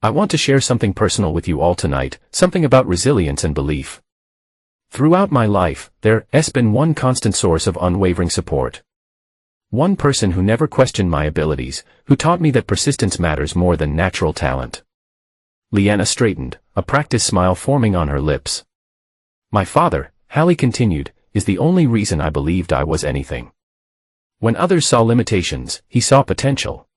S1: I want to share something personal with you all tonight, something about resilience and belief. Throughout my life, there's been one constant source of unwavering support. One person who never questioned my abilities, who taught me that persistence matters more than natural talent. Lyanna straightened, a practiced smile forming on her lips. My father, Hallie continued, is the only reason I believed I was anything. When others saw limitations, he saw potential.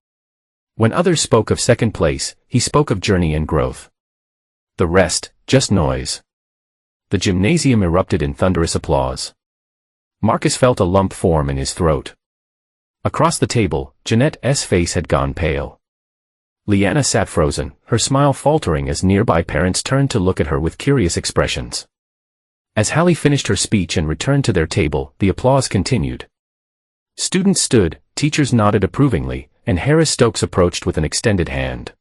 S1: When others spoke of second place, he spoke of journey and growth. The rest, just noise. The gymnasium erupted in thunderous applause. Marcus felt a lump form in his throat. Across the table, Jeanette's face had gone pale. Lyanna sat frozen, her smile faltering as nearby parents turned to look at her with curious expressions. As Hallie finished her speech and returned to their table, the applause continued. Students stood, teachers nodded approvingly, and Harris Stokes approached with an extended hand.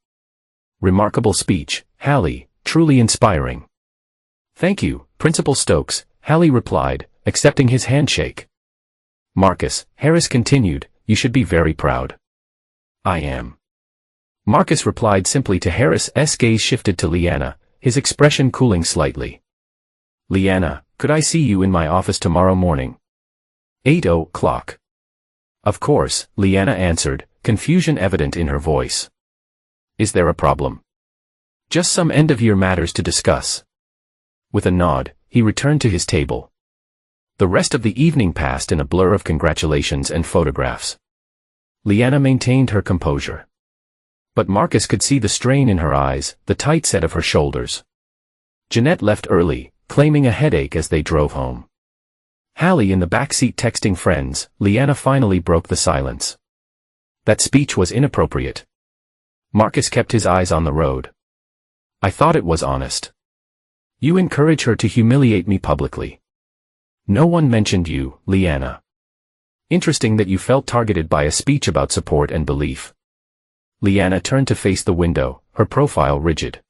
S1: Remarkable speech, Hallie, truly inspiring. Thank you, Principal Stokes, Hallie replied, accepting his handshake. Marcus, Harris continued, you should be very proud. I am. Marcus replied simply to Harris's gaze shifted to Lyanna, his expression cooling slightly. Lyanna, could I see you in my office tomorrow morning? 8:00. Of course, Lyanna answered, confusion evident in her voice. Is there a problem? Just some end-of-year matters to discuss. With a nod, he returned to his table. The rest of the evening passed in a blur of congratulations and photographs. Lyanna maintained her composure. But Marcus could see the strain in her eyes, the tight set of her shoulders. Jeanette left early, claiming a headache as they drove home. Hallie in the back seat texting friends, Lyanna finally broke the silence. That speech was inappropriate. Marcus kept his eyes on the road. I thought it was honest. You encourage her to humiliate me publicly. No one mentioned you, Lyanna. Interesting that you felt targeted by a speech about support and belief. Lyanna turned to face the window, her profile rigid.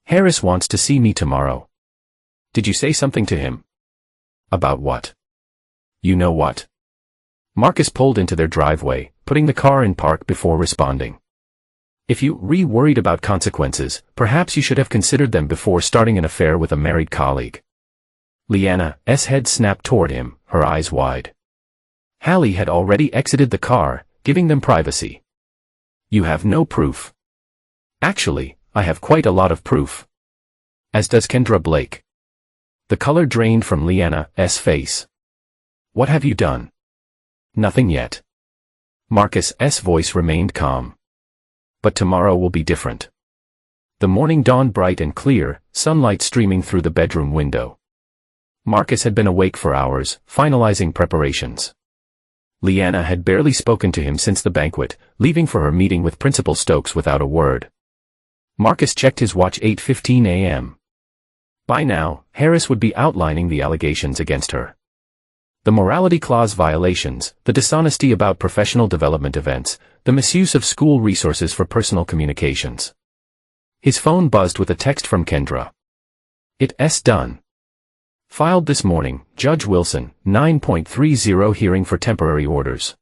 S1: Harris wants to see me tomorrow. Did you say something to him? About what? You know what? Marcus pulled into their driveway, putting the car in park before responding. If you worried about consequences, perhaps you should have considered them before starting an affair with a married colleague. Lyanna's head snapped toward him, her eyes wide. Hallie had already exited the car, giving them privacy. You have no proof. Actually, I have quite a lot of proof. As does Kendra Blake. The color drained from Lyanna's face. What have you done? Nothing yet. Marcus's voice remained calm. But tomorrow will be different. The morning dawned bright and clear, sunlight streaming through the bedroom window. Marcus had been awake for hours, finalizing preparations. Lyanna had barely spoken to him since the banquet, leaving for her meeting with Principal Stokes without a word. Marcus checked his watch 8:15 a.m. By now, Harris would be outlining the allegations against her. The morality clause violations, the dishonesty about professional development events, the misuse of school resources for personal communications. His phone buzzed with a text from Kendra. It's done. Filed this morning, Judge Wilson, 9.30 hearing for temporary orders.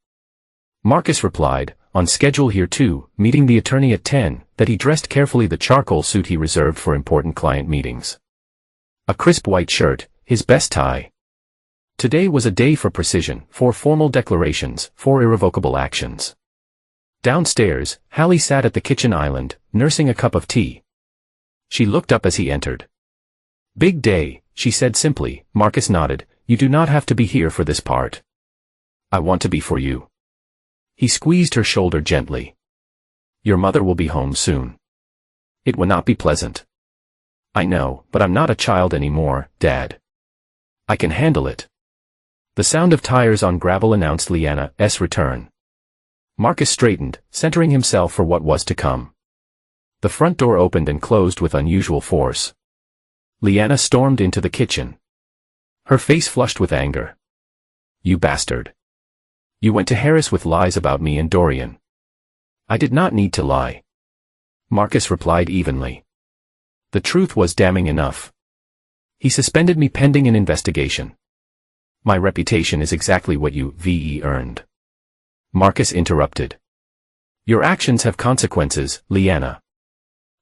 S1: Marcus replied, on schedule here too, meeting the attorney at 10, that he dressed carefully the charcoal suit he reserved for important client meetings. A crisp white shirt, his best tie. Today was a day for precision, for formal declarations, for irrevocable actions. Downstairs, Hallie sat at the kitchen island, nursing a cup of tea. She looked up as he entered. "Big day," she said simply. Marcus nodded. "You do not have to be here for this part. I want to be for you." He squeezed her shoulder gently. "Your mother will be home soon. It will not be pleasant. I know, but I'm not a child anymore, Dad. I can handle it." The sound of tires on gravel announced Lyanna's return. Marcus straightened, centering himself for what was to come. The front door opened and closed with unusual force. Lyanna stormed into the kitchen. Her face flushed with anger. "You bastard. You went to Harris with lies about me and Dorian." "I did not need to lie," Marcus replied evenly. "The truth was damning enough. He suspended me pending an investigation. My reputation is exactly what you earned." Marcus interrupted. "Your actions have consequences, Lyanna.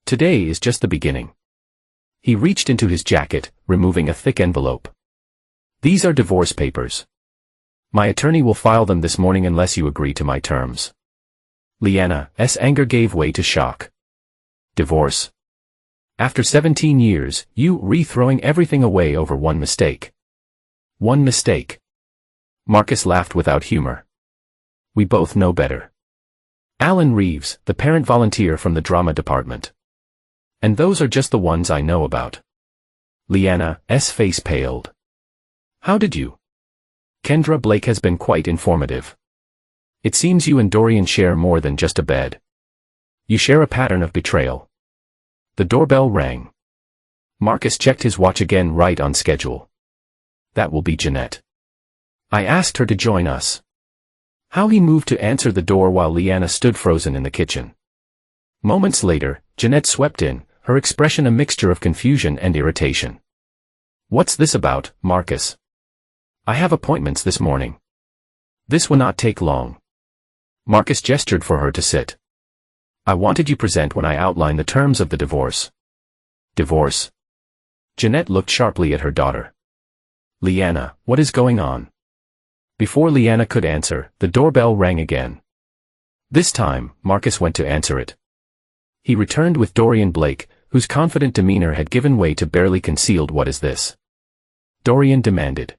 S1: Today is just the beginning." He reached into his jacket, removing a thick envelope. "These are divorce papers. My attorney will file them this morning unless you agree to my terms." Lyanna's anger gave way to shock. "Divorce? After 17 years, you throwing everything away over one mistake." "One mistake?" Marcus laughed without humor. "We both know better. Alan Reeves, the parent volunteer from the drama department. And those are just the ones I know about." Lyanna's face paled. "How did you?" "Kendra Blake has been quite informative. It seems you and Dorian share more than just a bed. You share a pattern of betrayal." The doorbell rang. Marcus checked his watch again, right on schedule. "That will be Jeanette. I asked her to join us." How he moved to answer the door while Lyanna stood frozen in the kitchen. Moments later, Jeanette swept in, her expression a mixture of confusion and irritation. "What's this about, Marcus?" "I have appointments this morning. This will not take long." Marcus gestured for her to sit. "I wanted you present when I outline the terms of the divorce." "Divorce?" Jeanette looked sharply at her daughter. "Lyanna, what is going on?" Before Lyanna could answer, the doorbell rang again. This time, Marcus went to answer it. He returned with Dorian Blake, whose confident demeanor had given way to barely concealed "What is this?" Dorian demanded.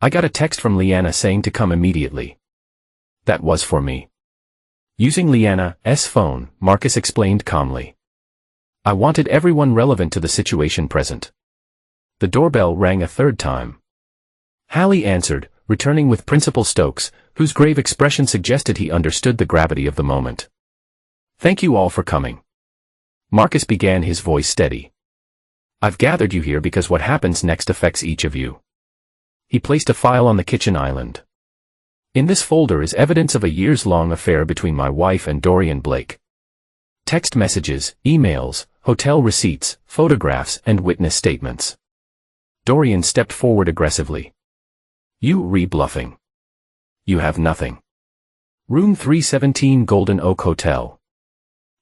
S1: "I got a text from Lyanna saying to come immediately." "That was for me." Using Lyanna's phone, Marcus explained calmly. "I wanted everyone relevant to the situation present." The doorbell rang a third time. Hallie answered, returning with Principal Stokes, whose grave expression suggested he understood the gravity of the moment. "Thank you all for coming." Marcus began, his voice steady. "I've gathered you here because what happens next affects each of you." He placed a file on the kitchen island. "In this folder is evidence of a years-long affair between my wife and Dorian Blake. Text messages, emails, hotel receipts, photographs, and witness statements." Dorian stepped forward aggressively. "You bluffing. You have nothing. Room 317 Golden Oak Hotel."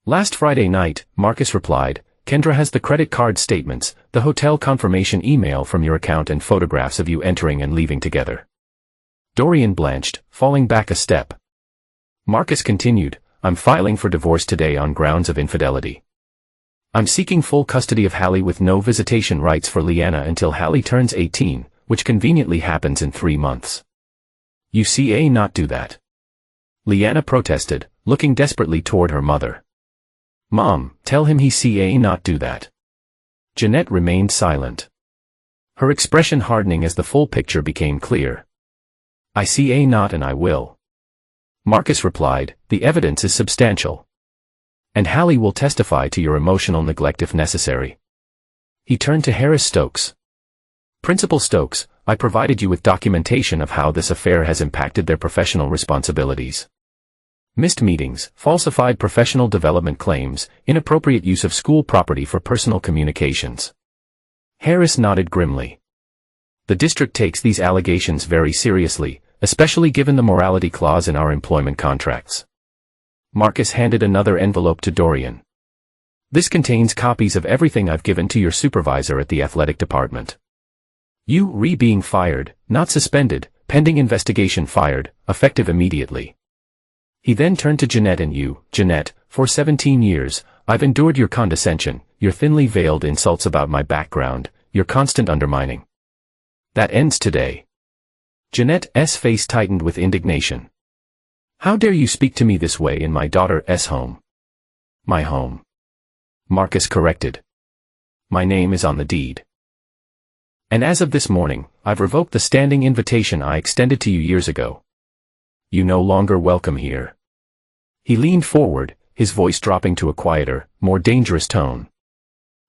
S1: "Last Friday night," Marcus replied, "Kendra has the credit card statements, the hotel confirmation email from your account and photographs of you entering and leaving together." Dorian blanched, falling back a step. Marcus continued, "I'm filing for divorce today on grounds of infidelity. I'm seeking full custody of Hallie with no visitation rights for Lyanna until Hallie turns 18, which conveniently happens in 3 months. You not do that." Lyanna protested, looking desperately toward her mother. "Mom, tell him he not do that." Jeanette remained silent. Her expression hardening as the full picture became clear. "I not and I will." Marcus replied, "The evidence is substantial. And Hallie will testify to your emotional neglect if necessary." He turned to Harris Stokes. "Principal Stokes, I provided you with documentation of how this affair has impacted their professional responsibilities. Missed meetings, falsified professional development claims, inappropriate use of school property for personal communications." Harris nodded grimly. "The district takes these allegations very seriously, especially given the morality clause in our employment contracts." Marcus handed another envelope to Dorian. "This contains copies of everything I've given to your supervisor at the athletic department. You being fired, not suspended, pending investigation fired, effective immediately. He then turned to Jeanette and you, Jeanette, for 17 years, I've endured your condescension, your thinly veiled insults about my background, your constant undermining. That ends today. Jeanette's face tightened with indignation. How dare you speak to me this way in my daughter's home? My home. Marcus corrected. My name is on the deed. And as of this morning, I've revoked the standing invitation I extended to you years ago. You no longer welcome here. He leaned forward, his voice dropping to a quieter, more dangerous tone.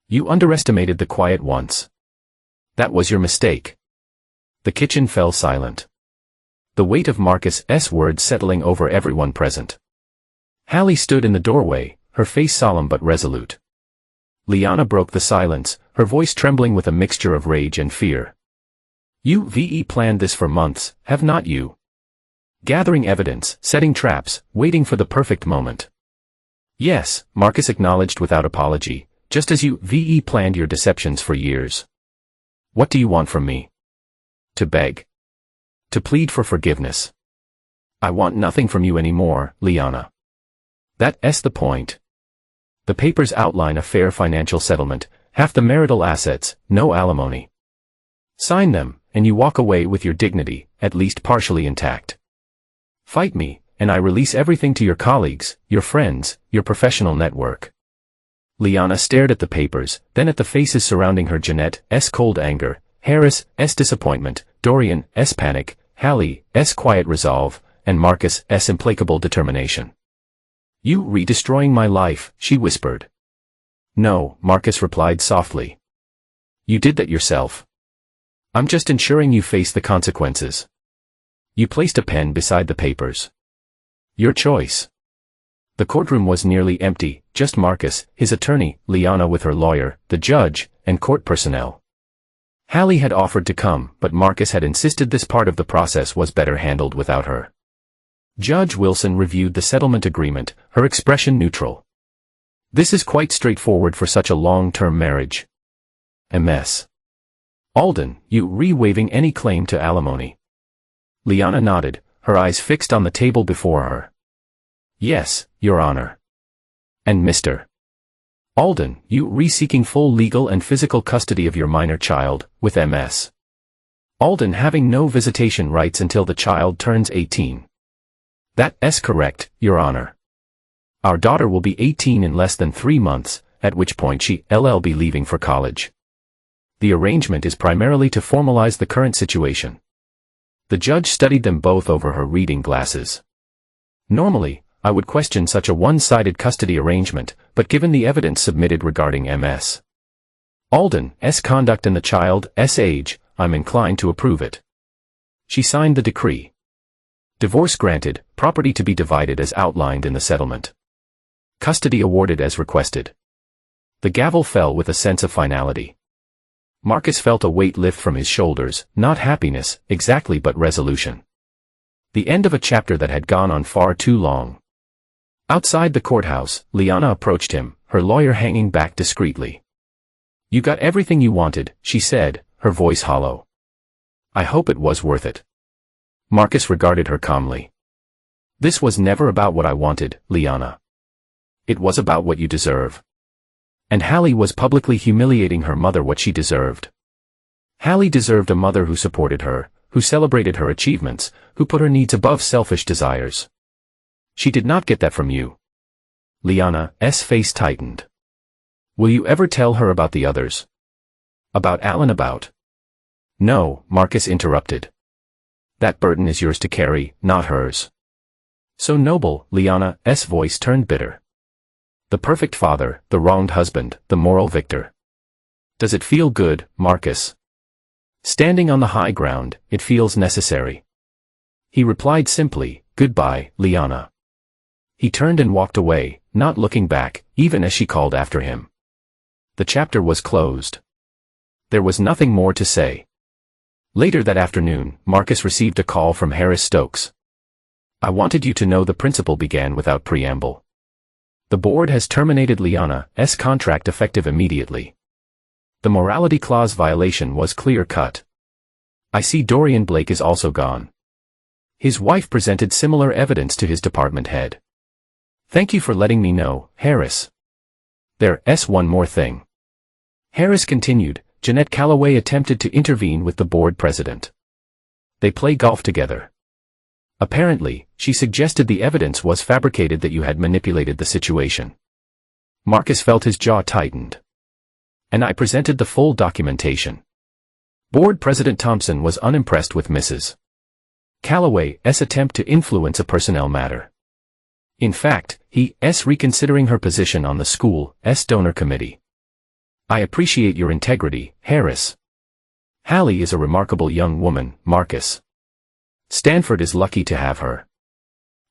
S1: You underestimated the quiet once. That was your mistake. The kitchen fell silent. The weight of Marcus's words settling over everyone present. Hallie stood in the doorway, her face solemn but resolute. Lyanna broke the silence, her voice trembling with a mixture of rage and fear. You've planned this for months, have not you? Gathering evidence, setting traps, waiting for the perfect moment. Yes, Marcus acknowledged without apology, just as you've planned your deceptions for years. What do you want from me? To beg. To plead for forgiveness. I want nothing from you anymore, Lyanna. That's the point. The papers outline a fair financial settlement, half the marital assets, no alimony. Sign them, and you walk away with your dignity, at least partially intact. Fight me, and I release everything to your colleagues, your friends, your professional network. Lyanna stared at the papers, then at the faces surrounding her. Jeanette's cold anger, Harris's disappointment, Dorian's panic, Hallie's quiet resolve, and Marcus's implacable determination. You destroying my life, she whispered. No, Marcus replied softly. You did that yourself. I'm just ensuring you face the consequences. You placed a pen beside the papers. Your choice. The courtroom was nearly empty, just Marcus, his attorney, Lyanna with her lawyer, the judge, and court personnel. Hallie had offered to come, but Marcus had insisted this part of the process was better handled without her. Judge Wilson reviewed the settlement agreement, her expression neutral. This is quite straightforward for such a long-term marriage. MS. Alden, you waiving any claim to alimony? Lyanna nodded, her eyes fixed on the table before her. Yes, Your Honor. And Mr. Alden, you seeking full legal and physical custody of your minor child, with MS. Alden having no visitation rights until the child turns 18. That's correct, Your Honor. Our daughter will be 18 in less than 3 months, at which point she'll be leaving for college. The arrangement is primarily to formalize the current situation. The judge studied them both over her reading glasses. Normally, I would question such a one-sided custody arrangement, but given the evidence submitted regarding MS. Alden's conduct and the child's age, I'm inclined to approve it. She signed the decree. Divorce granted, property to be divided as outlined in the settlement. Custody awarded as requested. The gavel fell with a sense of finality. Marcus felt a weight lift from his shoulders, not happiness, exactly, but resolution. The end of a chapter that had gone on far too long. Outside the courthouse, Lyanna approached him, her lawyer hanging back discreetly. You got everything you wanted, she said, her voice hollow. I hope it was worth it. Marcus regarded her calmly. This was never about what I wanted, Lyanna. It was about what you deserve. And Hallie was publicly humiliating her mother what she deserved. Hallie deserved a mother who supported her, who celebrated her achievements, who put her needs above selfish desires. She did not get that from you. Lyanna's face tightened. Will you ever tell her about the others? About Alan? No, Marcus interrupted. That burden is yours to carry, not hers. So noble, Lyanna's voice turned bitter. The perfect father, the wronged husband, the moral victor. Does it feel good, Marcus? Standing on the high ground, it feels necessary. He replied simply, Goodbye, Lyanna. He turned and walked away, not looking back, even as she called after him. The chapter was closed. There was nothing more to say. Later that afternoon, Marcus received a call from Harris Stokes. I wanted you to know, the principal began without preamble. The board has terminated Lyanna's contract effective immediately. The morality clause violation was clear-cut. I see Dorian Blake is also gone. His wife presented similar evidence to his department head. Thank you for letting me know, Harris. There's one more thing. Harris continued. Jeanette Calloway attempted to intervene with the board president. They play golf together. Apparently, she suggested the evidence was fabricated, that you had manipulated the situation. Marcus felt his jaw tightened. And I presented the full documentation. Board President Thompson was unimpressed with Mrs. Calloway's attempt to influence a personnel matter. In fact, he's reconsidering her position on the school's donor committee. I appreciate your integrity, Harris. Hallie is a remarkable young woman, Marcus. Stanford is lucky to have her.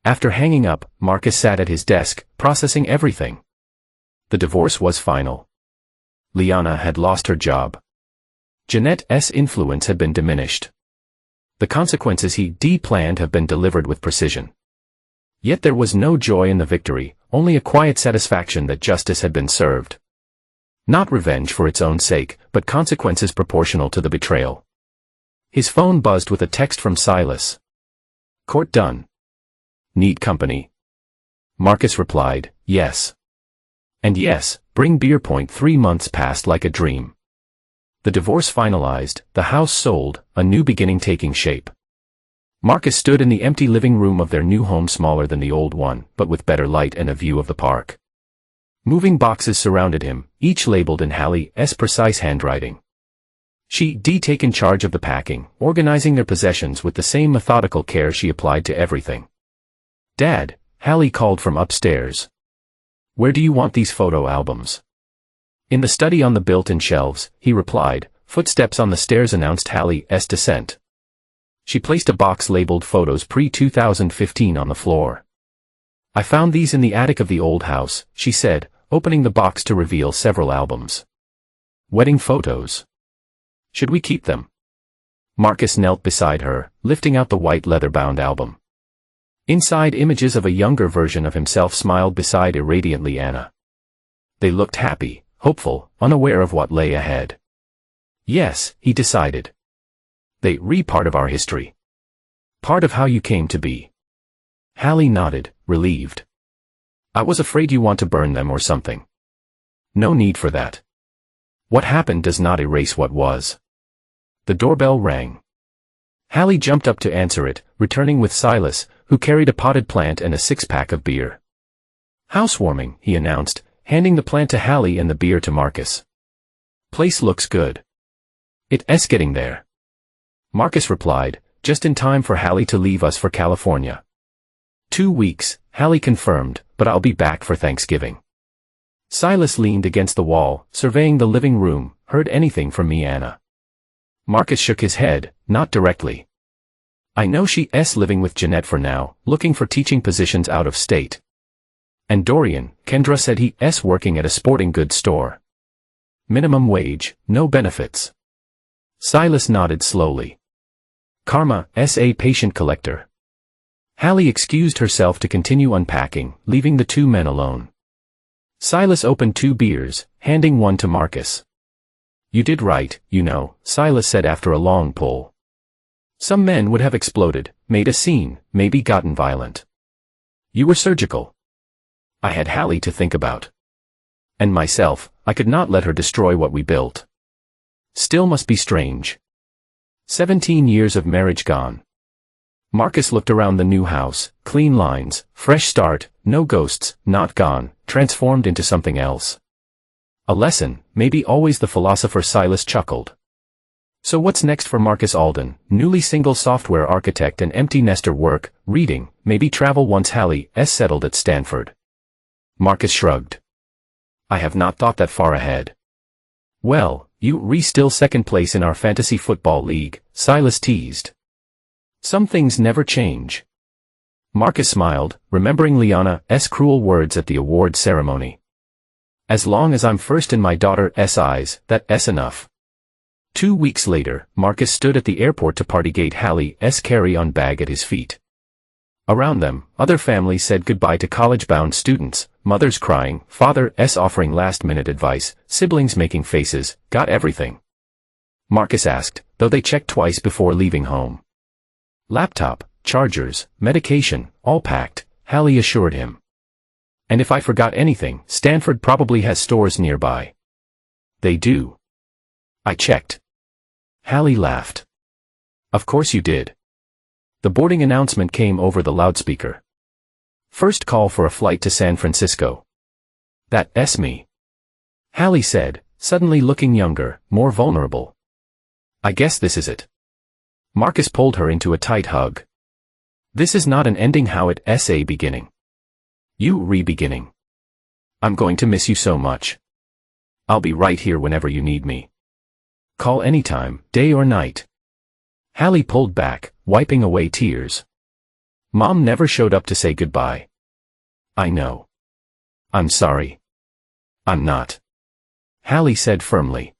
S1: After hanging up, Marcus sat at his desk, processing everything. The divorce was final. Lyanna had lost her job. Jeanette's influence had been diminished. The consequences he'd planned have been delivered with precision. Yet there was no joy in the victory, only a quiet satisfaction that justice had been served. Not revenge for its own sake, but consequences proportional to the betrayal. His phone buzzed with a text from Silas. Court done. Need company? Marcus replied, yes. And yes, bring beer. 3 months passed like a dream. The divorce finalized, the house sold, a new beginning taking shape. Marcus stood in the empty living room of their new home, smaller than the old one, but with better light and a view of the park. Moving boxes surrounded him, each labeled in Hallie's precise handwriting. She'd taken charge of the packing, organizing their possessions with the same methodical care she applied to everything. Dad, Hallie called from upstairs. Where do you want these photo albums? In the study on the built-in shelves, he replied. Footsteps on the stairs announced Hallie's descent. She placed a box labeled Photos Pre-2015 on the floor. I found these in the attic of the old house, she said, opening the box to reveal several albums. Wedding photos. Should we keep them? Marcus knelt beside her, lifting out the white leather-bound album. Inside, images of a younger version of himself smiled beside irradiant Lyanna. They looked happy, hopeful, unaware of what lay ahead. Yes, he decided. They're part of our history. Part of how you came to be. Hallie nodded, relieved. I was afraid you want to burn them or something. No need for that. What happened does not erase what was. The doorbell rang. Hallie jumped up to answer it, returning with Silas, who carried a potted plant and a 6-pack of beer. Housewarming, he announced, handing the plant to Hallie and the beer to Marcus. Place looks good. It's getting there. Marcus replied, just in time for Hallie to leave us for California. 2 weeks, Hallie confirmed, but I'll be back for Thanksgiving. Silas leaned against the wall, surveying the living room. Heard anything from me, Anna? Marcus shook his head, not directly. I know she's living with Jeanette for now, looking for teaching positions out of state. And Dorian, Kendra said he's working at a sporting goods store. Minimum wage, no benefits. Silas nodded slowly. Karma's a patient collector. Hallie excused herself to continue unpacking, leaving the two men alone. Silas opened 2 beers, handing one to Marcus. You did right, you know, Silas said after a long pull. Some men would have exploded, made a scene, maybe gotten violent. You were surgical. I had Hallie to think about. And myself, I could not let her destroy what we built. Still must be strange. 17 years of marriage gone. Marcus looked around the new house, clean lines, fresh start, no ghosts, not gone, transformed into something else. A lesson, maybe always, the philosopher Silas chuckled. So what's next for Marcus Alden, newly single software architect and empty nester? Work, reading, maybe travel once Hallie's settled at Stanford. Marcus shrugged. I have not thought that far ahead. Well, you're still second place in our fantasy football league, Silas teased. Some things never change. Marcus smiled, remembering Lyanna's cruel words at the award ceremony. As long as I'm first in my daughter's eyes, that's enough. 2 weeks later, Marcus stood at the airport to partygate Hallie's carry-on bag at his feet. Around them, other families said goodbye to college-bound students, mothers crying, fathers offering last-minute advice, siblings making faces, got everything. Marcus asked, though they checked twice before leaving home. Laptop, chargers, medication, all packed, Hallie assured him. And if I forgot anything, Stanford probably has stores nearby. They do. I checked. Hallie laughed. Of course you did. The boarding announcement came over the loudspeaker. First call for a flight to San Francisco. That's me. Hallie said, suddenly looking younger, more vulnerable. I guess this is it. Marcus pulled her into a tight hug. This is not an ending, how it's a beginning. You re-beginning. I'm going to miss you so much. I'll be right here whenever you need me. Call anytime, day or night. Hallie pulled back, wiping away tears. Mom never showed up to say goodbye. I know. I'm sorry. I'm not. Hallie said firmly.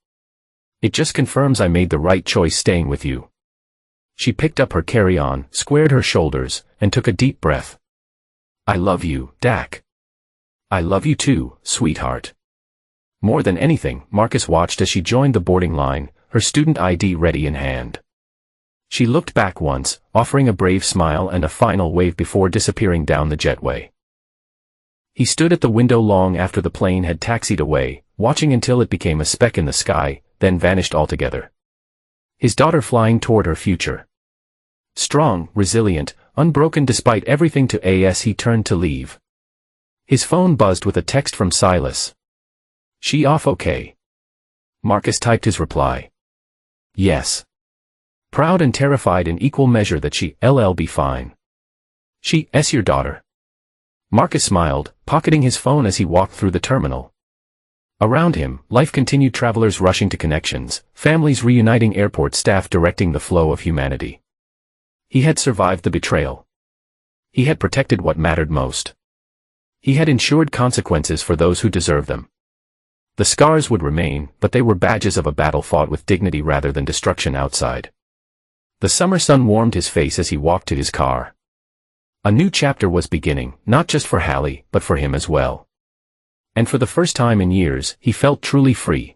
S1: It just confirms I made the right choice staying with you. She picked up her carry-on, squared her shoulders, and took a deep breath. I love you, Dak. I love you too, sweetheart. More than anything, Marcus watched as she joined the boarding line, her student ID ready in hand. She looked back once, offering a brave smile and a final wave before disappearing down the jetway. He stood at the window long after the plane had taxied away, watching until it became a speck in the sky, then vanished altogether. His daughter flying toward her future. Strong, resilient, unbroken despite everything as he turned to leave. His phone buzzed with a text from Silas. She off okay? Marcus typed his reply. Yes. Proud and terrified in equal measure that she'll be fine. She's your daughter. Marcus smiled, pocketing his phone as he walked through the terminal. Around him, life continued, travelers rushing to connections, families reuniting, airport staff directing the flow of humanity. He had survived the betrayal. He had protected what mattered most. He had ensured consequences for those who deserved them. The scars would remain, but they were badges of a battle fought with dignity rather than destruction outside. The summer sun warmed his face as he walked to his car. A new chapter was beginning, not just for Hallie, but for him as well. And for the first time in years, he felt truly free.